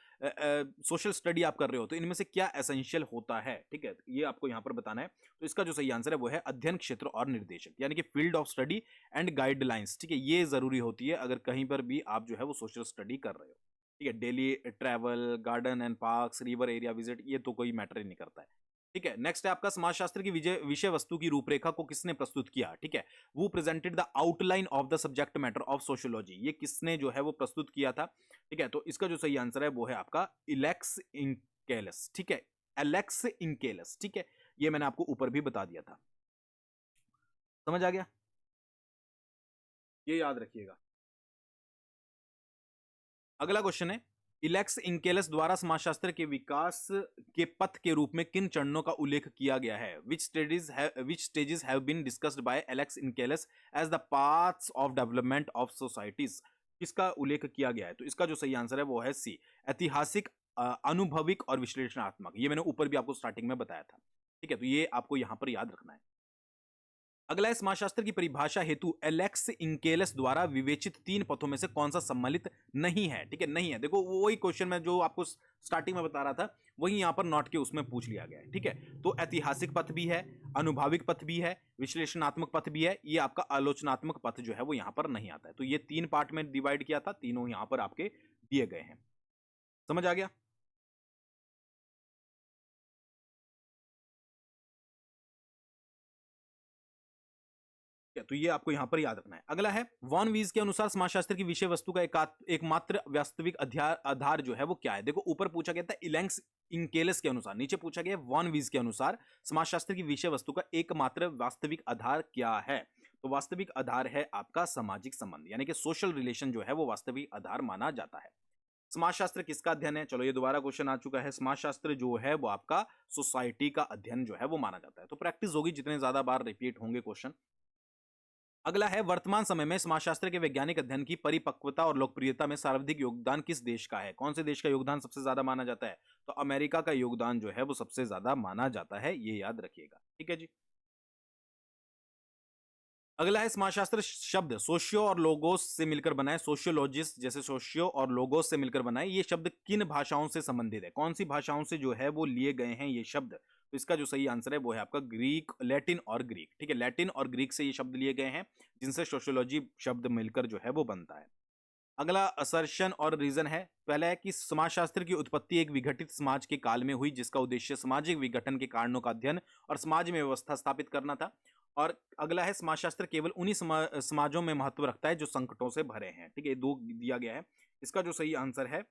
सोशल स्टडी आप कर रहे हो तो इनमें से क्या एसेंशियल होता है? ठीक है, ये आपको यहाँ पर बताना है। तो इसका जो सही आंसर है वो है अध्ययन क्षेत्र और निर्देशक, यानी कि field of study and guidelines. ठीक है, ये जरूरी होती है अगर कहीं पर भी आप जो है वो सोशल स्टडी कर रहे हो। ठीक है, daily travel, garden and parks, river area visit, ये तो कोई मैटर ही नहीं करता है। ठीक है, नेक्स्ट है आपका समाजशास्त्र की विषय वस्तु की रूपरेखा को किसने प्रस्तुत किया? ठीक है, वो presented the outline of the subject matter of sociology, ये किसने जो है वो प्रस्तुत किया था? ठीक है, तो इसका जो सही आंसर है वो है आपका इलेक्स इंकेलस। ठीक है, एलेक्स इंकेलस। ठीक है, ये मैंने आपको ऊपर भी बता दिया था। समझ आ गया? ये याद रखिएगा। अगला क्वेश्चन है, इलेक्स इंकेलस द्वारा समाजशास्त्र के विकास के पथ के रूप में किन चरणों का उल्लेख किया गया है? Which stages have been discussed by Alex Inkeles as the paths of development of societies? किसका उल्लेख किया गया है? तो इसका जो सही आंसर है वो है सी, ऐतिहासिक, अनुभविक और विश्लेषणात्मक। ये मैंने ऊपर भी आपको स्टार्टिंग में बताया था। ठीक है, तो ये आपको यहां पर याद रखना है। अगला है, समाजशास्त्र की परिभाषा हेतु एलेक्स इंकेलस द्वारा विवेचित तीन पथों में से कौन सा सम्मिलित नहीं है? ठीक है, नहीं है। देखो वही क्वेश्चन में जो आपको स्टार्टिंग में बता रहा था वही यहां पर नोट के उसमें पूछ लिया गया है। ठीक है, तो ऐतिहासिक पथ भी है, अनुभाविक पथ भी है, विश्लेषणात्मक पथ भी है, ये आपका आलोचनात्मक पथ जो है वो यहां पर नहीं आता है। तो ये तीन पार्ट में डिवाइड किया था, तीनों यहां पर आपके दिए गए हैं। समझ आ गया? तो ये आपको यहां पर याद रखना है। अगला है, वॉन वीज के अनुसार समाजशास्त्र की विषय वस्तु का एकमात्र वास्तविक आधार जो है वो क्या है? देखो ऊपर पूछा गया था इलेंक्स इंकेलस के अनुसार, नीचे पूछा गया वॉन वीज के अनुसार समाजशास्त्र की विषय वस्तु का एकमात्र वास्तविक आधार क्या है? तो वास्तविक आधार है आपका सामाजिक संबंध, यानी कि सोशल रिलेशन जो है वो वास्तविक आधार माना जाता है। समाजशास्त्र किसका अध्ययन है? चलो ये दोबारा क्वेश्चन आ चुका है। समाजशास्त्र जो है वो आपका सोसाइटी का अध्ययन जो है वो माना जाता है। तो प्रैक्टिस होगी, जितने ज्यादा बार रिपीट होंगे क्वेश्चन। अगला है, वर्तमान समय में समाजशास्त्र के वैज्ञानिक अध्ययन की परिपक्वता और लोकप्रियता में सर्वाधिक योगदान किस देश का है? कौन से देश का योगदान सबसे ज्यादा माना जाता है? तो अमेरिका का योगदान जो है वो सबसे ज्यादा माना जाता है, ये याद रखिएगा। ठीक है जी। अगला है, समाजशास्त्र शब्द सोशियो और लोगोस से मिलकर बना है। सोशियोलॉजिस्ट जैसे सोशियो और लोगोस से मिलकर बना है। ये शब्द किन भाषाओं से संबंधित है? कौन सी भाषाओं से जो है वो लिए गए हैं ये शब्द? तो इसका जो सही आंसर है वो है आपका ग्रीक, लैटिन और ग्रीक। ठीक है, लैटिन और ग्रीक से ये शब्द लिए गए हैं जिनसे सोशियोलॉजी शब्द मिलकर जो है वो बनता है। अगला असर्शन और रीजन है। पहला है कि समाजशास्त्र की उत्पत्ति एक विघटित समाज के काल में हुई जिसका उद्देश्य सामाजिक विघटन के कारणों का अध्ययन और समाज में व्यवस्था स्थापित करना था। और अगला है समाजशास्त्र केवल उन्हीं समाजों में महत्व रखता है जो संकटों से भरे हैं। ठीक है, ये दो दिया गया है। इसका जो सही आंसर है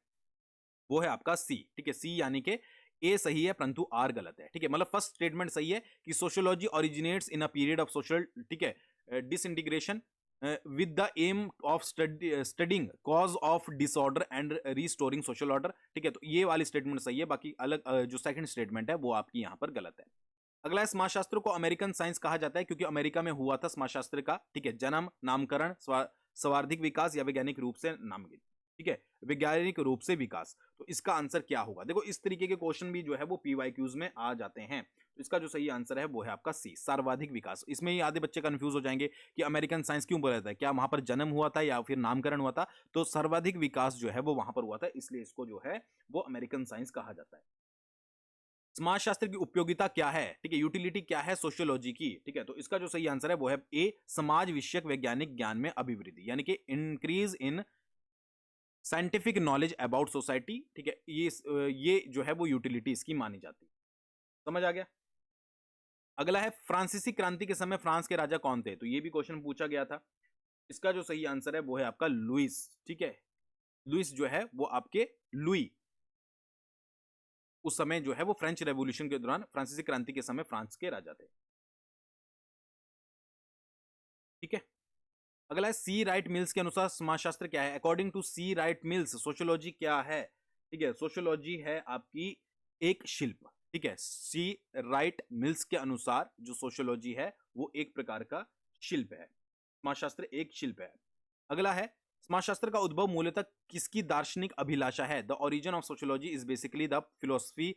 वो है आपका सी। ठीक है, सी यानी कि ए सही है परंतु आर गलत है। ठीक है, मतलब फर्स्ट स्टेटमेंट सही है कि sociology originates in a period of social, ठीक है, disintegration with the aim of studying cause of disorder and restoring social order. ठीक है, तो ये वाली स्टेटमेंट सही है, बाकी अलग जो सेकंड स्टेटमेंट है वो आपकी यहां पर गलत है। अगला है समाजशास्त्र को अमेरिकन साइंस कहा जाता है क्योंकि अमेरिका में हुआ था समाजशास्त्र का, ठीक है, जन्म, नामकरण, स्वार्थिक विकास या वैज्ञानिक रूप से नामकरण। ठीक है, वैज्ञानिक रूप से विकास। तो इसका आंसर क्या होगा? देखो इस तरीके के क्वेश्चन भी जो है वो पीवाईक्यूज में आ जाते हैं। तो इसका जो सही आंसर है वो है आपका सी, सर्वाधिक विकास। इसमें ही आधे बच्चे कंफ्यूज हो जाएंगे कि अमेरिकन साइंस क्यों बोला जाता है, क्या वहां पर जन्म हुआ था या फिर नामकरण हुआ था? तो सर्वाधिक विकास जो है वो वहां पर हुआ था, इसलिए इसको जो है वो अमेरिकन साइंस कहा जाता है। समाजशास्त्र की उपयोगिता क्या है? ठीक है, यूटिलिटी क्या है सोशियोलॉजी की? ठीक है, तो इसका जो सही आंसर है वो है ए, समाज विषयक वैज्ञानिक ज्ञान में अभिवृद्धि, यानी कि increase in scientific knowledge about society. ठीक है, ये जो है वो यूटिलिटी इसकी मानी जाती है। समझ आ गया? अगला है फ्रांसीसी क्रांति के समय फ्रांस के राजा कौन थे? तो ये भी क्वेश्चन पूछा गया था। इसका जो सही आंसर है वो है आपका लुइस। ठीक है, लुइस जो है वो आपके लुई, उस समय जो है वो फ्रेंच रेवोल्यूशन के दौरान, फ्रांसीसी क्रांति के समय फ्रांस के राजा थे। ठीक है, अगला है सी राइट मिल्स के अनुसार समाजशास्त्र क्या है? According to C Wright Mills sociology क्या है? ठीक है, सोशियोलॉजी है आपकी एक शिल्प। ठीक है, सी राइट मिल्स के अनुसार जो सोशियोलॉजी है वो एक प्रकार का शिल्प है, समाजशास्त्र एक शिल्प है। अगला है समाजशास्त्र का उद्भव मूलतः किसकी दार्शनिक अभिलाषा है? The origin of sociology is basically the philosophy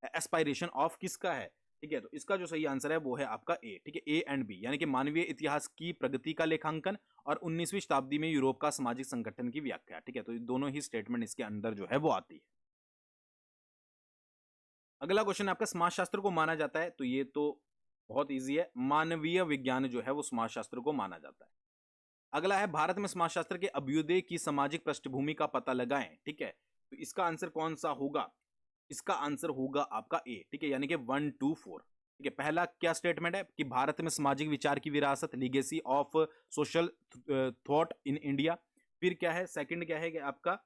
aspiration of किसका है? ठीक है, तो इसका जो सही आंसर है वो है आपका ए। ठीक है, ए एंड बी, यानी कि मानवीय इतिहास की प्रगति का लेखांकन और 19वीं शताब्दी में यूरोप का सामाजिक संगठन की व्याख्या। ठीक है, तो ये दोनों ही स्टेटमेंट इसके अंदर जो है वो आती है। अगला क्वेश्चन आपका समाजशास्त्र को माना जाता है, तो ये तो बहुत इजी है, मानवीय विज्ञान जो है वो समाजशास्त्र को माना जाता है। अगला है भारत में समाजशास्त्र के अभ्युदय की सामाजिक पृष्ठभूमि का पता लगाएं। ठीक है, तो इसका आंसर कौन सा होगा? इसका आंसर होगा आपका ए। ठीक है, यानी कि 1 2 4। ठीक है, पहला क्या स्टेटमेंट है कि भारत में सामाजिक विचार की विरासत, legacy of social thought in India. फिर क्या है, सेकंड क्या है कि आपका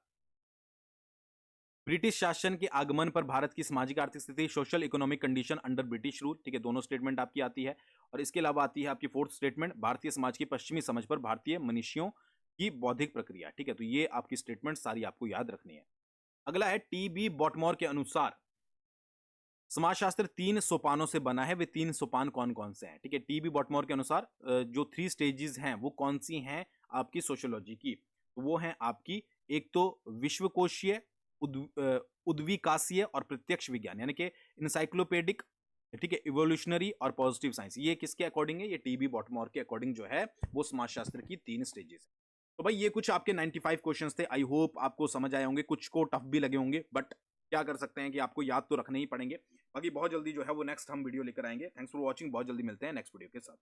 ब्रिटिश शासन के आगमन पर भारत की सामाजिक आर्थिक स्थिति, social economic condition under British rule. ठीक है, दोनों स्टेटमेंट आपकी आती है। और इसके अलावा आती है आपकी फोर्थ स्टेटमेंट, भारतीय समाज की पश्चिमी समझ पर भारतीय मनुष्यों की बौद्धिक प्रक्रिया। ठीक है, तो ये आपकी स्टेटमेंट सारी आपको याद रखनी है। अगला है टीबी बॉटमोर के अनुसार समाजशास्त्र 3 सोपानों से बना है, वे 3 सोपान कौन कौन से हैं? ठीक है, टीबी बॉटमोर के अनुसार जो 3 स्टेजेस हैं वो कौन सी हैं आपकी सोशियोलॉजी की? तो वो हैं आपकी, एक तो विश्वकोशीय, उद्विकासीय और प्रत्यक्ष विज्ञान, यानी कि इंसाइक्लोपीडिक, ठीक है, इवोल्यूशनरी और पॉजिटिव साइंस। ये किसके अकॉर्डिंग है? ये टीबी बॉटमोर के अकॉर्डिंग जो है वो समाजशास्त्र की 3 स्टेजेस। तो भाई ये कुछ आपके 95 क्वेश्चंस थे। आई होप आपको समझ आए होंगे, कुछ को टफ भी लगे होंगे, बट क्या कर सकते हैं कि आपको याद तो रखने ही पड़ेंगे। बाकी बहुत जल्दी जो है वो नेक्स्ट हम वीडियो लेकर आएंगे। थैंक्स फॉर वॉचिंग, बहुत जल्दी मिलते हैं नेक्स्ट वीडियो के साथ।